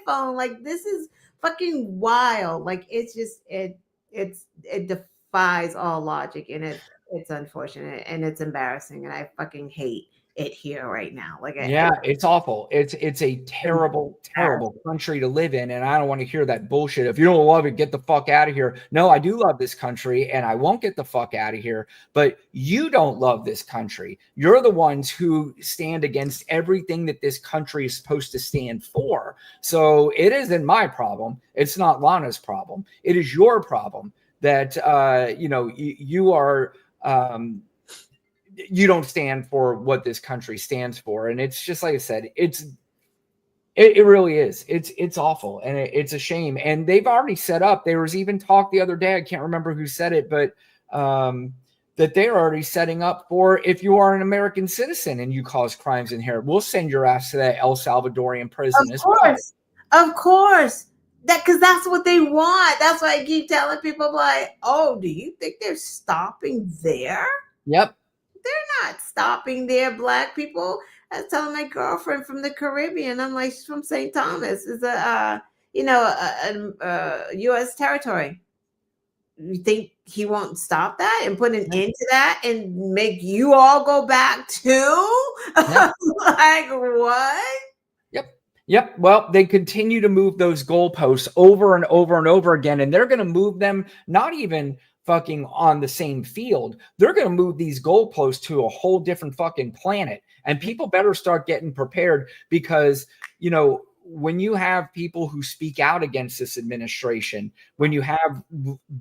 iPhone. Like, this is fucking wild. Like, it's just it defies all logic, and it's unfortunate and it's embarrassing, and I fucking hate it here right now. Like, it's awful. It's a terrible, terrible country to live in, and I don't want to hear that bullshit. If you don't love it, get the fuck out of here. No, I do love this country, and I won't get the fuck out of here. But you don't love this country. You're the ones who stand against everything that this country is supposed to stand for. So it isn't my problem. It's not Lana's problem. It is your problem that you are. You don't stand for what this country stands for. And it's just, like I said, it really is. It's awful. And it's a shame. And they've already set up, there was even talk the other day, I can't remember who said it, but that they're already setting up for, if you are an American citizen and you cause crimes in here, we'll send your ass to that El Salvadorian prison as well. Of course. Because that's what they want. That's why I keep telling people, like, oh, do you think they're stopping there? Yep. They're not stopping there, Black people. I was telling my girlfriend from the Caribbean, I'm like, she's from St. Thomas. It's a U.S. territory. You think he won't stop that and put an end to that and make you all go back too? Yep. Like, what? Yep. Yep. Well, they continue to move those goalposts over and over and over again, and they're going to move them not even fucking on the same field. They're going to move these goalposts to a whole different fucking planet. And people better start getting prepared because, you know, when you have people who speak out against this administration, when you have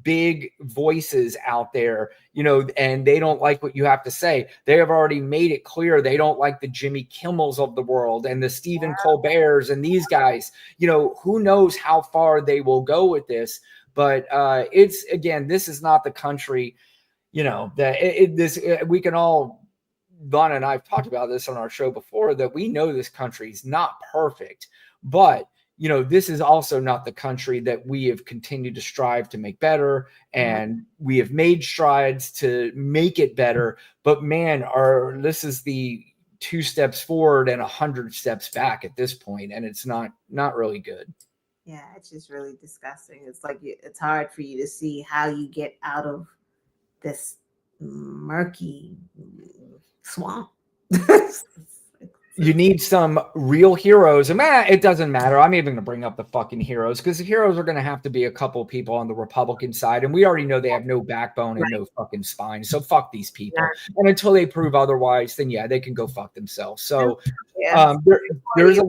big voices out there, you know, and they don't like what you have to say, they have already made it clear they don't like the Jimmy Kimmels of the world and the Stephen Colberts and these guys. You know, who knows how far they will go with this. But it's, again, this is not the country, you know, that we can all, Lana and I've talked about this on our show before, that we know this country is not perfect. But, you know, this is also not the country that we have continued to strive to make better. And we have made strides to make it better. But man, this is the 2 steps forward and 100 steps back at this point. And it's not really good. Yeah, it's just really disgusting. It's like it's hard for you to see how you get out of this murky swamp. You need some real heroes. And it doesn't matter. I'm even going to bring up the fucking heroes because the heroes are going to have to be a couple of people on the Republican side. And we already know they have no backbone and no fucking spine. So fuck these people. And until they prove otherwise, then yeah, they can go fuck themselves. So there's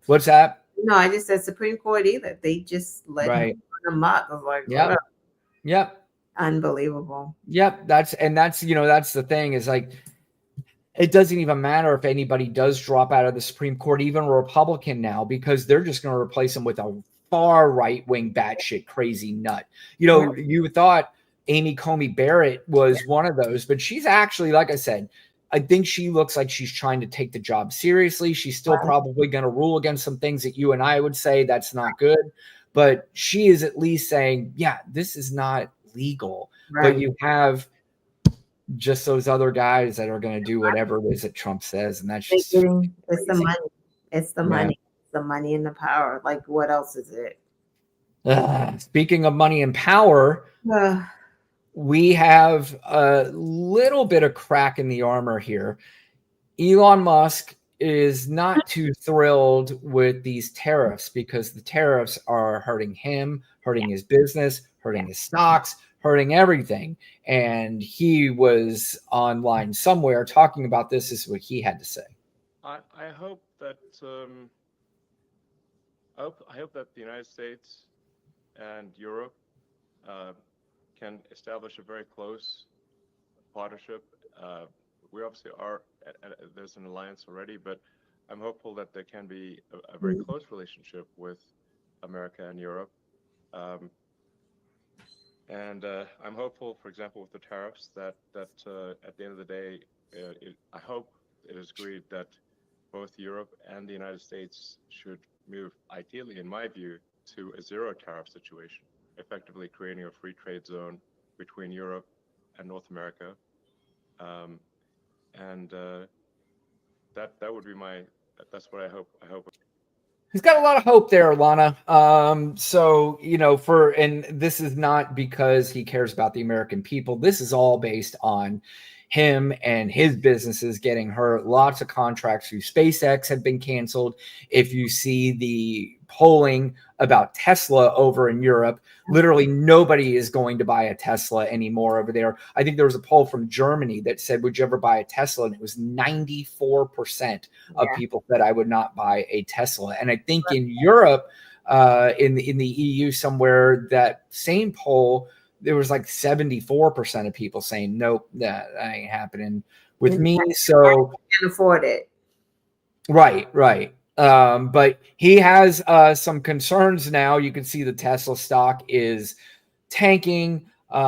what's that? No, I just said Supreme Court either. They just let them up. I was like, yep. Unbelievable. Yep. That's the thing is like, it doesn't even matter if anybody does drop out of the Supreme Court, even a Republican now, because they're just going to replace them with a far right-wing batshit crazy nut. You know, you thought Amy Coney Barrett was one of those, but she's actually, like I said, I think she looks like she's trying to take the job seriously. She's still probably going to rule against some things that you and I would say that's not good, but she is at least saying, yeah, this is not legal. But you have just those other guys that are going to do whatever it is that Trump says. And that's just it's the money. It's the money. It's the money and the power. Like, what else is it? Speaking of money and power, we have a little bit of crack in the armor here. Elon Musk is not too thrilled with these tariffs because the tariffs are hurting him, hurting his business, hurting his stocks, hurting everything. And he was online somewhere talking about this. This is what he had to say. I hope that I hope that the United States and Europe can establish a very close partnership. We obviously are there's an alliance already, but I'm hopeful that there can be a very close relationship with America and Europe. And I'm hopeful, for example, with the tariffs, that at the end of the day, I hope it is agreed that both Europe and the United States should move, ideally, in my view, to a zero tariff situation, effectively creating a free trade zone between Europe and North America. And that would be that's what I hope. He's got a lot of hope there, Lana. So, you know, and this is not because he cares about the American people. This is all based on him and his businesses getting hurt. Lots of contracts through SpaceX have been canceled. If you see the polling about Tesla over in Europe, literally nobody is going to buy a Tesla anymore over there. I think there was a poll from Germany that said, would you ever buy a Tesla? And it was 94% of people said I would not buy a Tesla. And I think in Europe, in the EU somewhere, that same poll, there was like 74% of people saying, nope, that ain't happening with me. So I can't afford it. Right. But he has some concerns now. You can see the Tesla stock is tanking. You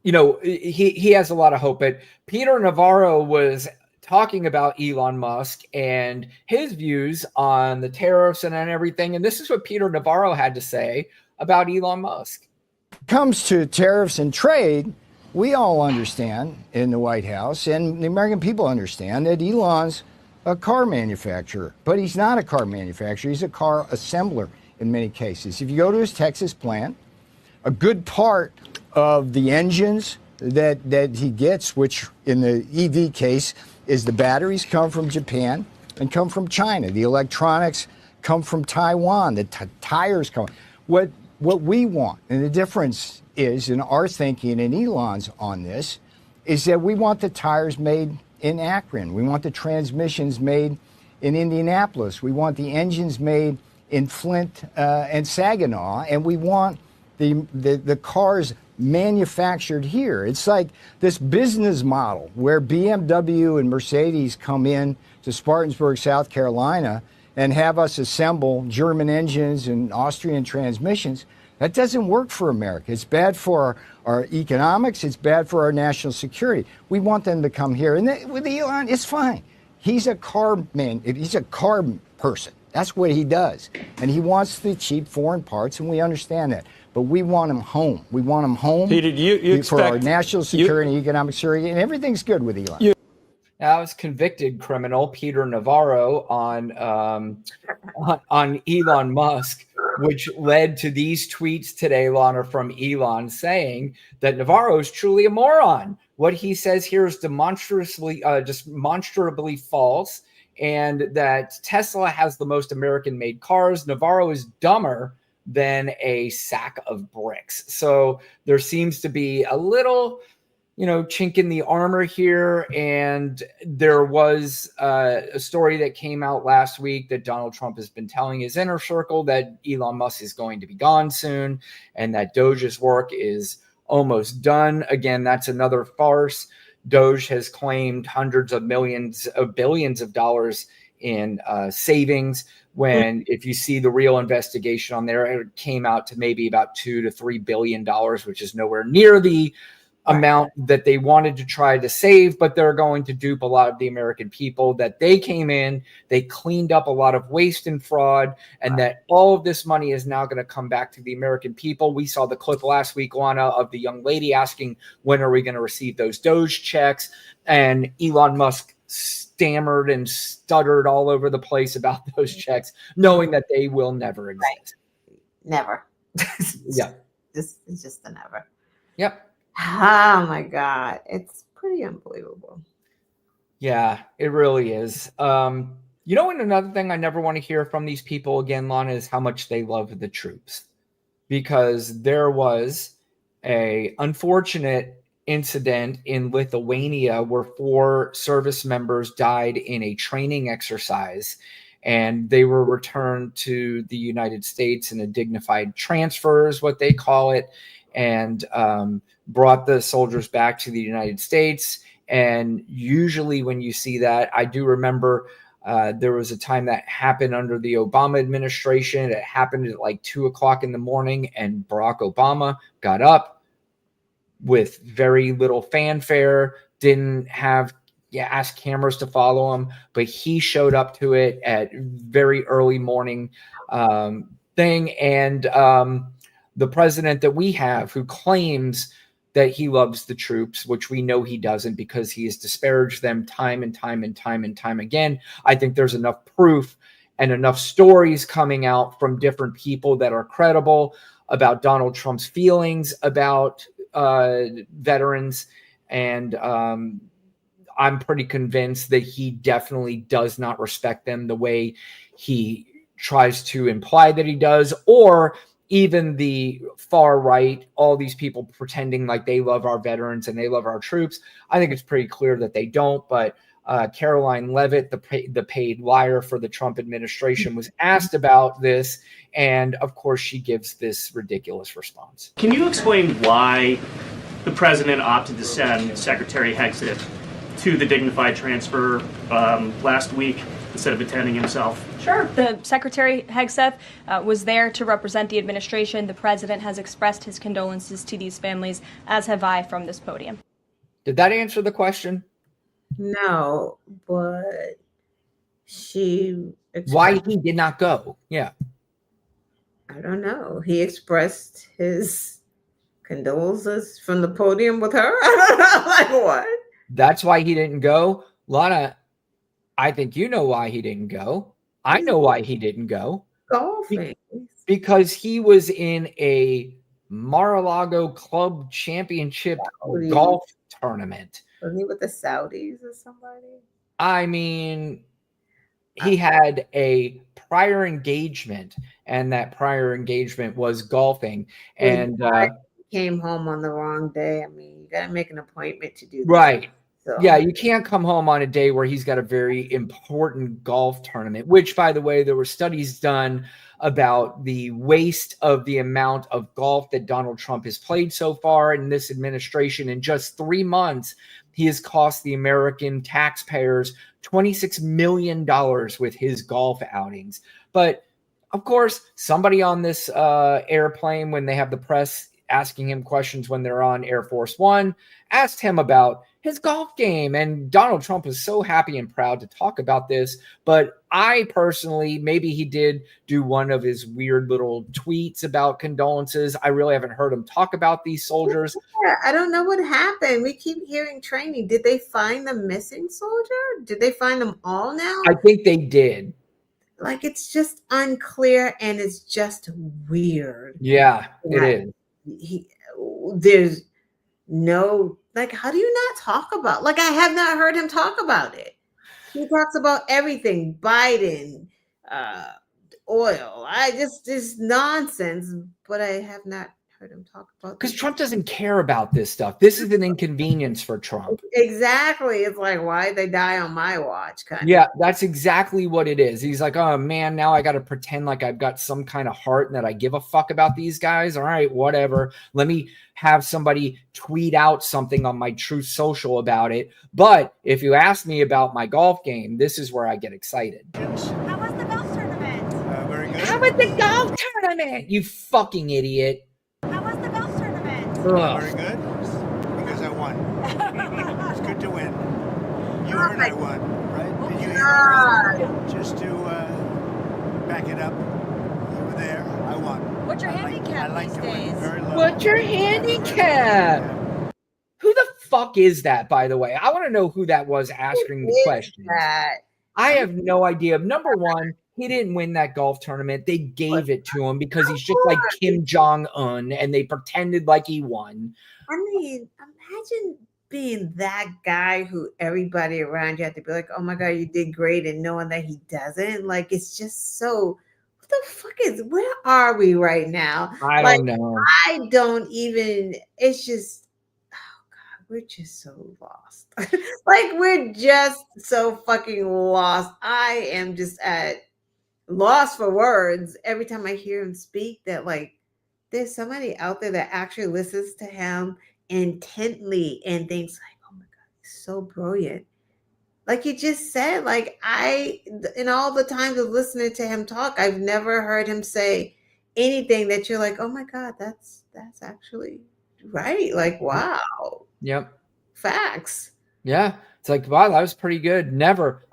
know, he has a lot of hope. But Peter Navarro was talking about Elon Musk and his views on the tariffs and on everything. And this is what Peter Navarro had to say about Elon Musk. When it comes to tariffs and trade, we all understand in the White House, and the American people understand, that Elon's a car manufacturer. But he's not a car manufacturer. He's a car assembler in many cases. If you go to his Texas plant, a good part of the engines that he gets, which in the EV case is the batteries, come from Japan. and come from China. The electronics come from Taiwan. The tires come. What we want, and the difference is in our thinking and Elon's on this, is that we want the tires made in Akron. We want the transmissions made in Indianapolis. We want the engines made in Flint and Saginaw, and we want the cars manufactured here. It's like this business model where BMW and Mercedes come in to Spartanburg, South Carolina, and have us assemble German engines and Austrian transmissions. That doesn't work for America. It's bad for our economics. It's bad for our national security. We want them to come here. And with Elon, it's fine. He's a car man. He's a car person. That's what he does. And he wants the cheap foreign parts, and we understand that. But we want him home. We want him home Peter, for our national security and economic security, and everything's good with Elon. That was convicted criminal Peter Navarro on Elon Musk, which led to these tweets today, Lana, from Elon saying that Navarro is truly a moron. What he says here is demonstrably false, and that Tesla has the most American-made cars. Navarro is dumber than a sack of bricks. So there seems to be a little, chink in the armor here. And there was a story that came out last week that Donald Trump has been telling his inner circle that Elon Musk is going to be gone soon and that Doge's work is almost done. Again, that's another farce. Doge has claimed hundreds of millions of billions of dollars in savings, when if you see the real investigation on there, it came out to maybe about $2 to $3 billion, which is nowhere near the amount that they wanted to try to save, but they're going to dupe a lot of the American people. That they came in, they cleaned up a lot of waste and fraud, and that all of this money is now going to come back to the American people. We saw the clip last week, Lana, of the young lady asking, when are we going to receive those Doge checks? And Elon Musk stammered and stuttered all over the place about those checks, knowing that they will never exist. Right. Never. Yeah. It's just a never. Yep. Oh my God. It's pretty unbelievable. Yeah, it really is. And another thing I never want to hear from these people again, Lana, is how much they love the troops. Because there was a unfortunate incident in Lithuania where 4 service members died in a training exercise, and they were returned to the United States in a dignified transfer, is what they call it, and brought the soldiers back to the United States. And usually when you see that, I do remember there was a time that happened under the Obama administration. It happened at like 2:00 in the morning, and Barack Obama got up with very little fanfare, didn't ask cameras to follow him, but he showed up to it at very early morning thing. And the president that we have, who claims that he loves the troops, which we know he doesn't because he has disparaged them time and time and time and time again. I think there's enough proof and enough stories coming out from different people that are credible about Donald Trump's feelings about veterans. And I'm pretty convinced that he definitely does not respect them the way he tries to imply that he does, or even the far right, all these people pretending like they love our veterans and they love our troops. I think it's pretty clear that they don't. But Caroline Leavitt, the paid liar for the Trump administration, was asked about this. And of course, she gives this ridiculous response. Can you explain why the president opted to send Secretary Hegseth to the dignified transfer last week instead of attending himself? Sure. The Secretary Hegseth was there to represent the administration. The president has expressed his condolences to these families, as have I from this podium. Did that answer the question? No, but why he did not go? Yeah. I don't know. He expressed his condolences from the podium with her. I don't know. Like what? That's why he didn't go. Lana, I think you know why he didn't go. I know why he didn't go. Golfing. Because he was in a Mar-a-Lago Club Championship golf tournament. Wasn't he with the Saudis or somebody? I mean, he had a prior engagement, and that prior engagement was golfing. And came home on the wrong day. I mean, you got to make an appointment to do this. Right. So. Yeah, you can't come home on a day where he's got a very important golf tournament, which, by the way, there were studies done about the waste of the amount of golf that Donald Trump has played so far in this administration. In just 3 months, he has cost the American taxpayers $26 million with his golf outings. But, of course, somebody on this airplane, when they have the press asking him questions when they're on Air Force One, asked him about his golf game. And Donald Trump was so happy and proud to talk about this. But I personally, maybe he did do one of his weird little tweets about condolences. I really haven't heard him talk about these soldiers. Yeah, I don't know what happened. We keep hearing training. Did they find the missing soldier? Did they find them all now? I think they did. Like, it's just unclear and it's just weird. Yeah, it is. There's no, like, how do you not talk about, like, I have not heard him talk about it. He talks about everything, Biden, oil. This nonsense, but I have not heard him talk about, because Trump doesn't care about this stuff. This is an inconvenience for Trump. Exactly. It's like, why they die on my watch? Yeah, that's exactly what it is. He's like, oh man, now I got to pretend like I've got some kind of heart and that I give a fuck about these guys. All right, whatever. Let me have somebody tweet out something on my Truth Social about it. But if you ask me about my golf game, this is where I get excited. How was the golf tournament? Very good. How about the golf tournament? You fucking idiot. How was the golf tournament? Very good, because I won. It's good to win. You heard I won, right? Did you hear I won? Just to back it up, you were there. I won. What's your handicap these days? What's your handicap? Who the fuck is that, by the way? I want to know who that was asking the question. I have no idea. Number one, he didn't win that golf tournament. They gave it to him because he's just like Kim Jong-un, and they pretended like he won. I mean, imagine being that guy who everybody around you had to be like, oh my God, you did great, and knowing that he doesn't. Like, it's just so, what the fuck is, where are we right now? I don't know. I don't even, it's just, oh God, we're just so lost. Like, we're just so fucking lost. I am just at lost for words every time I hear him speak, that like there's somebody out there that actually listens to him intently and thinks like, oh my God, he's so brilliant. Like you just said, like in all the times of listening to him talk, I've never heard him say anything that you're like, oh my God, that's actually right. Like, wow. Yep. Facts. Yeah. It's like, wow, that was pretty good.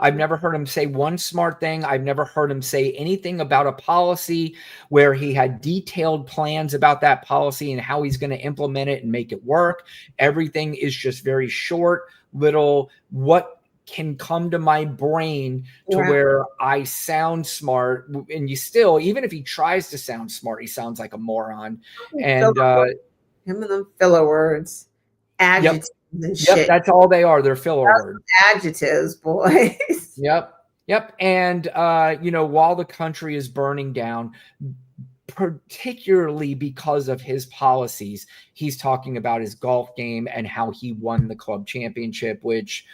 I've never heard him say one smart thing. I've never heard him say anything about a policy where he had detailed plans about that policy and how he's going to implement it and make it work. Everything is just very short, little, what can come to my brain to where I sound smart. And you still, even if he tries to sound smart, he sounds like a moron. And him and them filler words, adjectives. Yep. And shit. That's all they are. They're filler words. Adjectives, boys. Yep. And while the country is burning down, particularly because of his policies, he's talking about his golf game and how he won the club championship, which,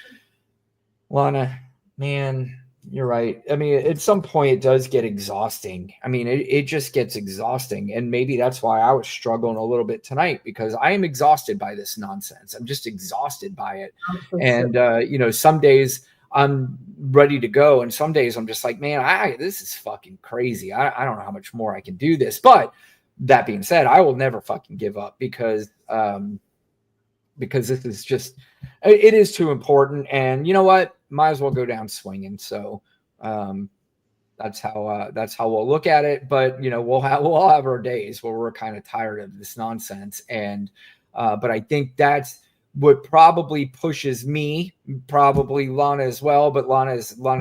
Lana, man, you're right. I mean, at some point it does get exhausting. I mean, it just gets exhausting. And maybe that's why I was struggling a little bit tonight, because I am exhausted by this nonsense. I'm just exhausted by it. And, some days I'm ready to go. And some days I'm just like, man, this is fucking crazy. I don't know how much more I can do this. But that being said, I will never fucking give up because this is just, it is too important. And you know what? Might as well go down swinging. So that's how we'll look at it. But we'll have our days where we're kind of tired of this nonsense. And but I think that's what probably pushes me, probably Lana as well. But Lana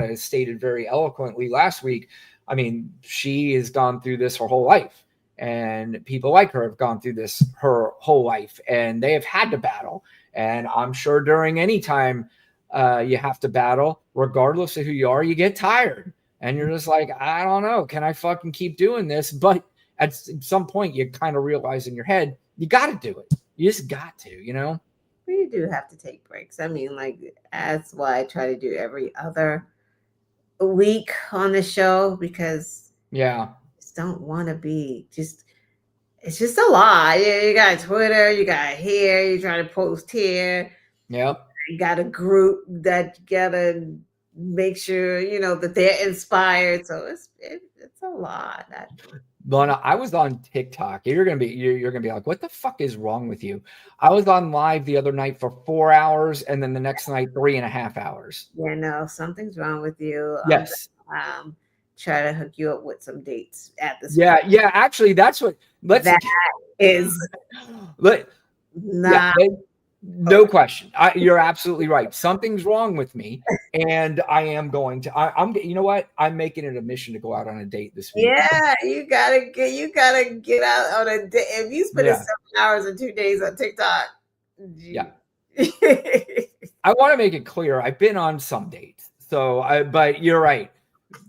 has stated very eloquently last week. I mean, she has gone through this her whole life, and people like her have gone through this her whole life, and they have had to battle. And I'm sure during any time you have to battle, regardless of who you are, you get tired. And you're just like, I don't know. Can I fucking keep doing this? But at some point, you kind of realize in your head, you got to do it. You just got to, you know? We do have to take breaks. I mean, like, that's why I try to do every other week on the show, because yeah, I just don't want to be just, it's just a lot. You got Twitter, you got here, you try to post here. Yep. You got a group that you gotta make sure, you know, that they're inspired. So it's a lot. Lana, I was on TikTok. You're gonna be like, what the fuck is wrong with you? I was on live the other night for 4 hours, and then the next night 3.5 hours. Yeah, no, something's wrong with you. Yes. Try to hook you up with some dates at this. Yeah, point. Yeah. Actually, that's what. That is not. Yeah, no question. You're absolutely right. Something's wrong with me, and I am going to. I'm. You know what? I'm making it a mission to go out on a date this week. Yeah, you gotta get out on a date. If you spend 7 hours and 2 days on TikTok, yeah. I want to make it clear. I've been on some dates, but you're right.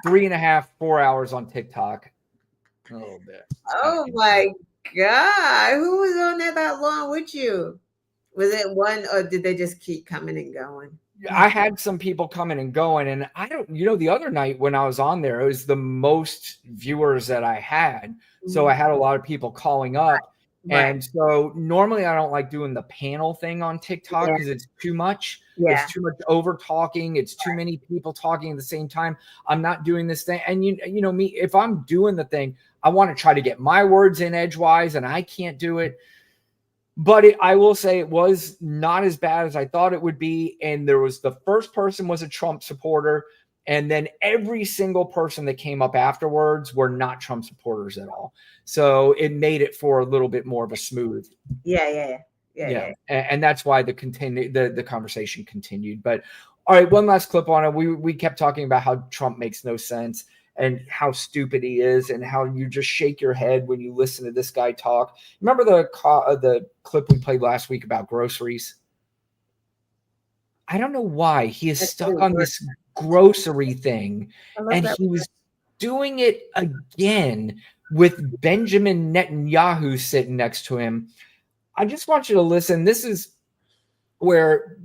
3.5, 4 hours on TikTok. A little bit. Oh my God! Who was on there that long with you? Was it one, or did they just keep coming and going? I had some people coming and going, and I don't, the other night when I was on there, it was the most viewers that I had. So I had a lot of people calling up. Right. And so normally I don't like doing the panel thing on TikTok because it's too much. Yeah. It's too much over talking. It's too many people talking at the same time. I'm not doing this thing. And you know me, if I'm doing the thing, I want to try to get my words in edgewise, and I can't do it. But I will say it was not as bad as I thought it would be. And there was the first person was a Trump supporter. And then every single person that came up afterwards were not Trump supporters at all. So it made it for a little bit more of a smooth. Yeah. And that's why the conversation continued. But all right, one last clip on it. We kept talking about how Trump makes no sense and how stupid he is, and how you just shake your head when you listen to this guy talk. Remember the clip we played last week about groceries? I don't know why he is stuck on this grocery thing, and he was doing it again with Benjamin Netanyahu sitting next to him. I just want you to listen. This is where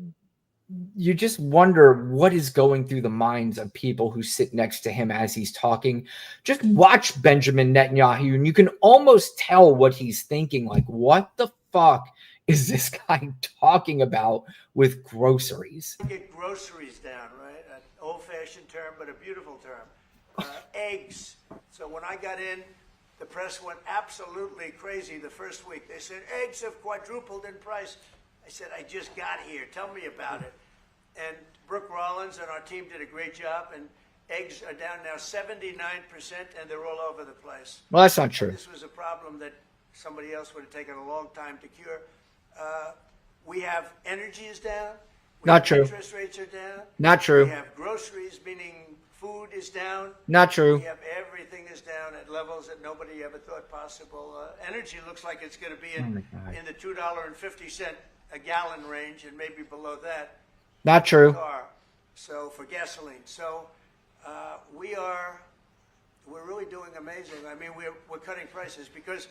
you just wonder what is going through the minds of people who sit next to him as he's talking. Just watch Benjamin Netanyahu, and you can almost tell what he's thinking. Like, what the fuck is this guy talking about with groceries? Get groceries down, right? An old-fashioned term, but a beautiful term. Eggs. So when I got in, the press went absolutely crazy the first week. They said, eggs have quadrupled in price. I said, I just got here. Tell me about it. And Brooke Rollins and our team did a great job, and eggs are down now 79%, and they're all over the place. Well, that's not true. This was a problem that somebody else would have taken a long time to cure. We have energy is down. Not true. Interest rates are down. Not true. We have groceries, meaning food is down. Not true. We have everything is down at levels that nobody ever thought possible. Energy looks like it's going to be in the $2.50 a gallon range, and maybe below that. Not true. So for gasoline. So we're really doing amazing. I mean, we're cutting prices because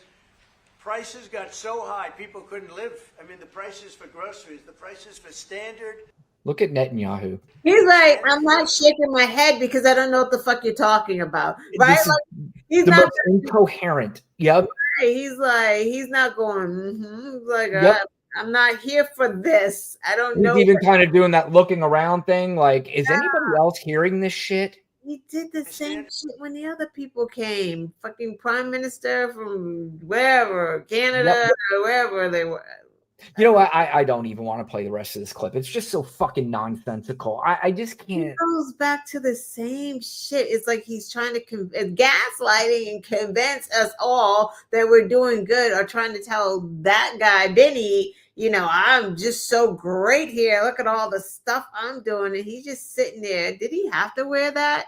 prices got so high, people couldn't live. I mean, the prices for groceries, the prices for standard. Look at Netanyahu. He's like, I'm not shaking my head because I don't know what the fuck you're talking about. Right? He's not most incoherent. Yep. He's like, he's not going, He's like, I'm not here for this. I don't know. He's even kind of doing that looking around thing. Like, is anybody else hearing this shit? He did the same shit when the other people came. Fucking prime minister from wherever, Canada, or wherever they were. You know what? I don't even want to play the rest of this clip. It's just so fucking nonsensical. I just can't. It goes back to the same shit. It's like he's trying to gaslighting and convince us all that we're doing good, or trying to tell that guy, Benny, I'm just so great here. Look at all the stuff I'm doing. And he's just sitting there. Did he have to wear that?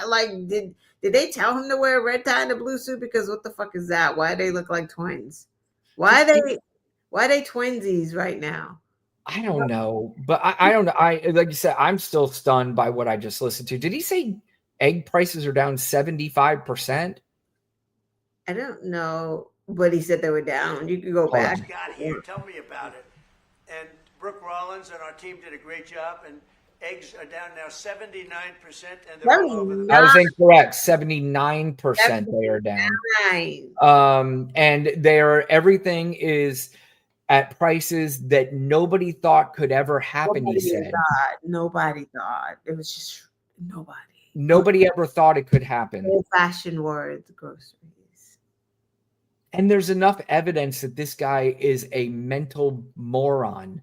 Like, did they tell him to wear a red tie and a blue suit? Because what the fuck is that? Why do they look like twins? Why are they twinsies right now? I don't know. But I don't know. Like you said, I'm still stunned by what I just listened to. Did he say egg prices are down 75%. I don't know, but he said they were down. You could go back. Got here, tell me about it. And Brooke Rollins and our team did a great job, and eggs are down now 79%, and they're all over the I was incorrect. 79% they are down. And everything is at prices that nobody thought could ever happen, he said. Nobody thought. It was just nobody. Nobody ever thought it could happen. Old-fashioned words, groceries. And there's enough evidence that this guy is a mental moron.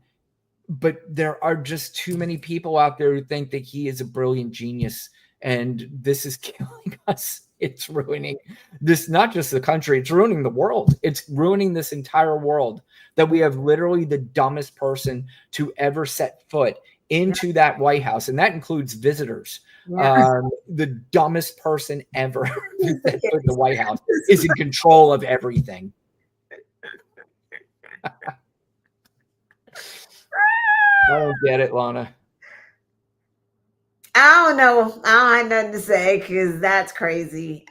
But there are just too many people out there who think that he is a brilliant genius. And this is killing us. It's ruining this, not just the country, it's ruining the world. It's ruining this entire world, that we have literally the dumbest person to ever set foot into that White House. And that includes visitors. The dumbest person ever to set foot in the White House is in control of everything. I don't get it, Lana. I don't know. I don't have nothing to say because that's crazy.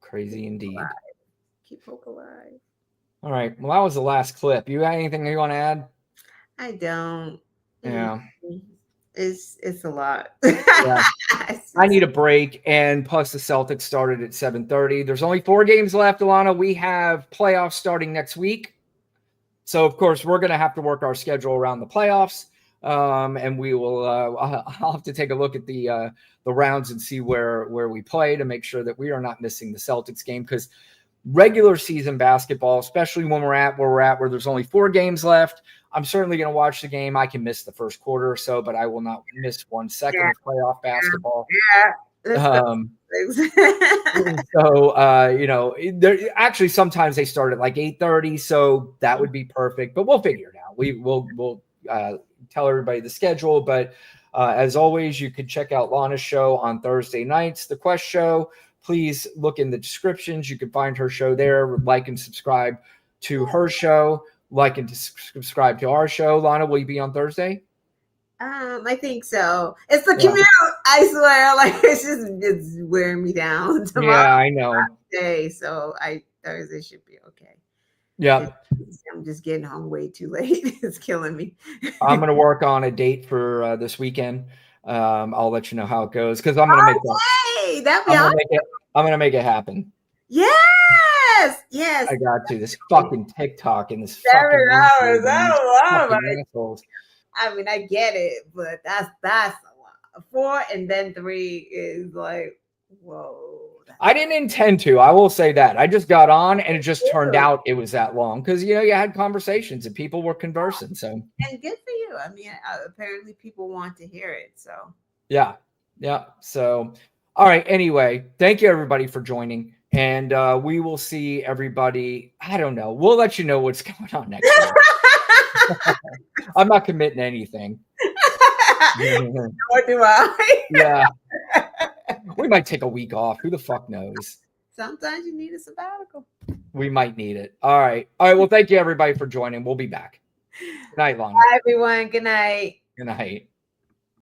Crazy indeed. Keep hope alive. All right. Well, that was the last clip. You got anything you want to add? I don't. Yeah. It's a lot. Yeah. I need a break, and plus the Celtics started at 7:30. There's only 4 games left, Alana. We have playoffs starting next week. So, of course, we're going to have to work our schedule around the playoffs. And we will. I'll have to take a look at the rounds and see where we play to make sure that we are not missing the Celtics game, because regular season basketball, especially when we're at where there's only 4 games left, I'm certainly going to watch the game. I can miss the first quarter or so, but I will not miss 1 second of playoff basketball. There actually sometimes they start at like 8:30, so that would be perfect. But we'll figure it out. We'll tell everybody the schedule. But as always, you can check out Lana's show on Thursday nights, The Quest Show. Please look in the descriptions. You can find her show there. Like and subscribe to her show. Like and subscribe to our show. Lana, will you be on Thursday? I think so. It's the commute. I swear, like it's wearing me down. Yeah, I know. Day, so Thursday should be okay. Yeah, I'm just getting home way too late. It's killing me. I'm gonna work on a date for this weekend. I'll let you know how it goes, because I'm gonna make that. I'm gonna make it happen. Yes. I got to this fucking TikTok and this 7 hours. I mean, I get it, but that's a lot. 4 and then 3 is like, whoa. I didn't intend to. I will say that. I just got on, and it just turned out it was that long because you had conversations and people were conversing. So and good for you. I mean, apparently people want to hear it. So yeah. So all right. Anyway, thank you everybody for joining, and we will see everybody. I don't know. We'll let you know what's going on next week. I'm not committing anything. Nor do I. Yeah. We might take a week off. Who the fuck knows? Sometimes you need a sabbatical. We might need it. All right. Well, thank you everybody for joining. We'll be back. Good night, Lana. Bye, everyone. Good night. Good night.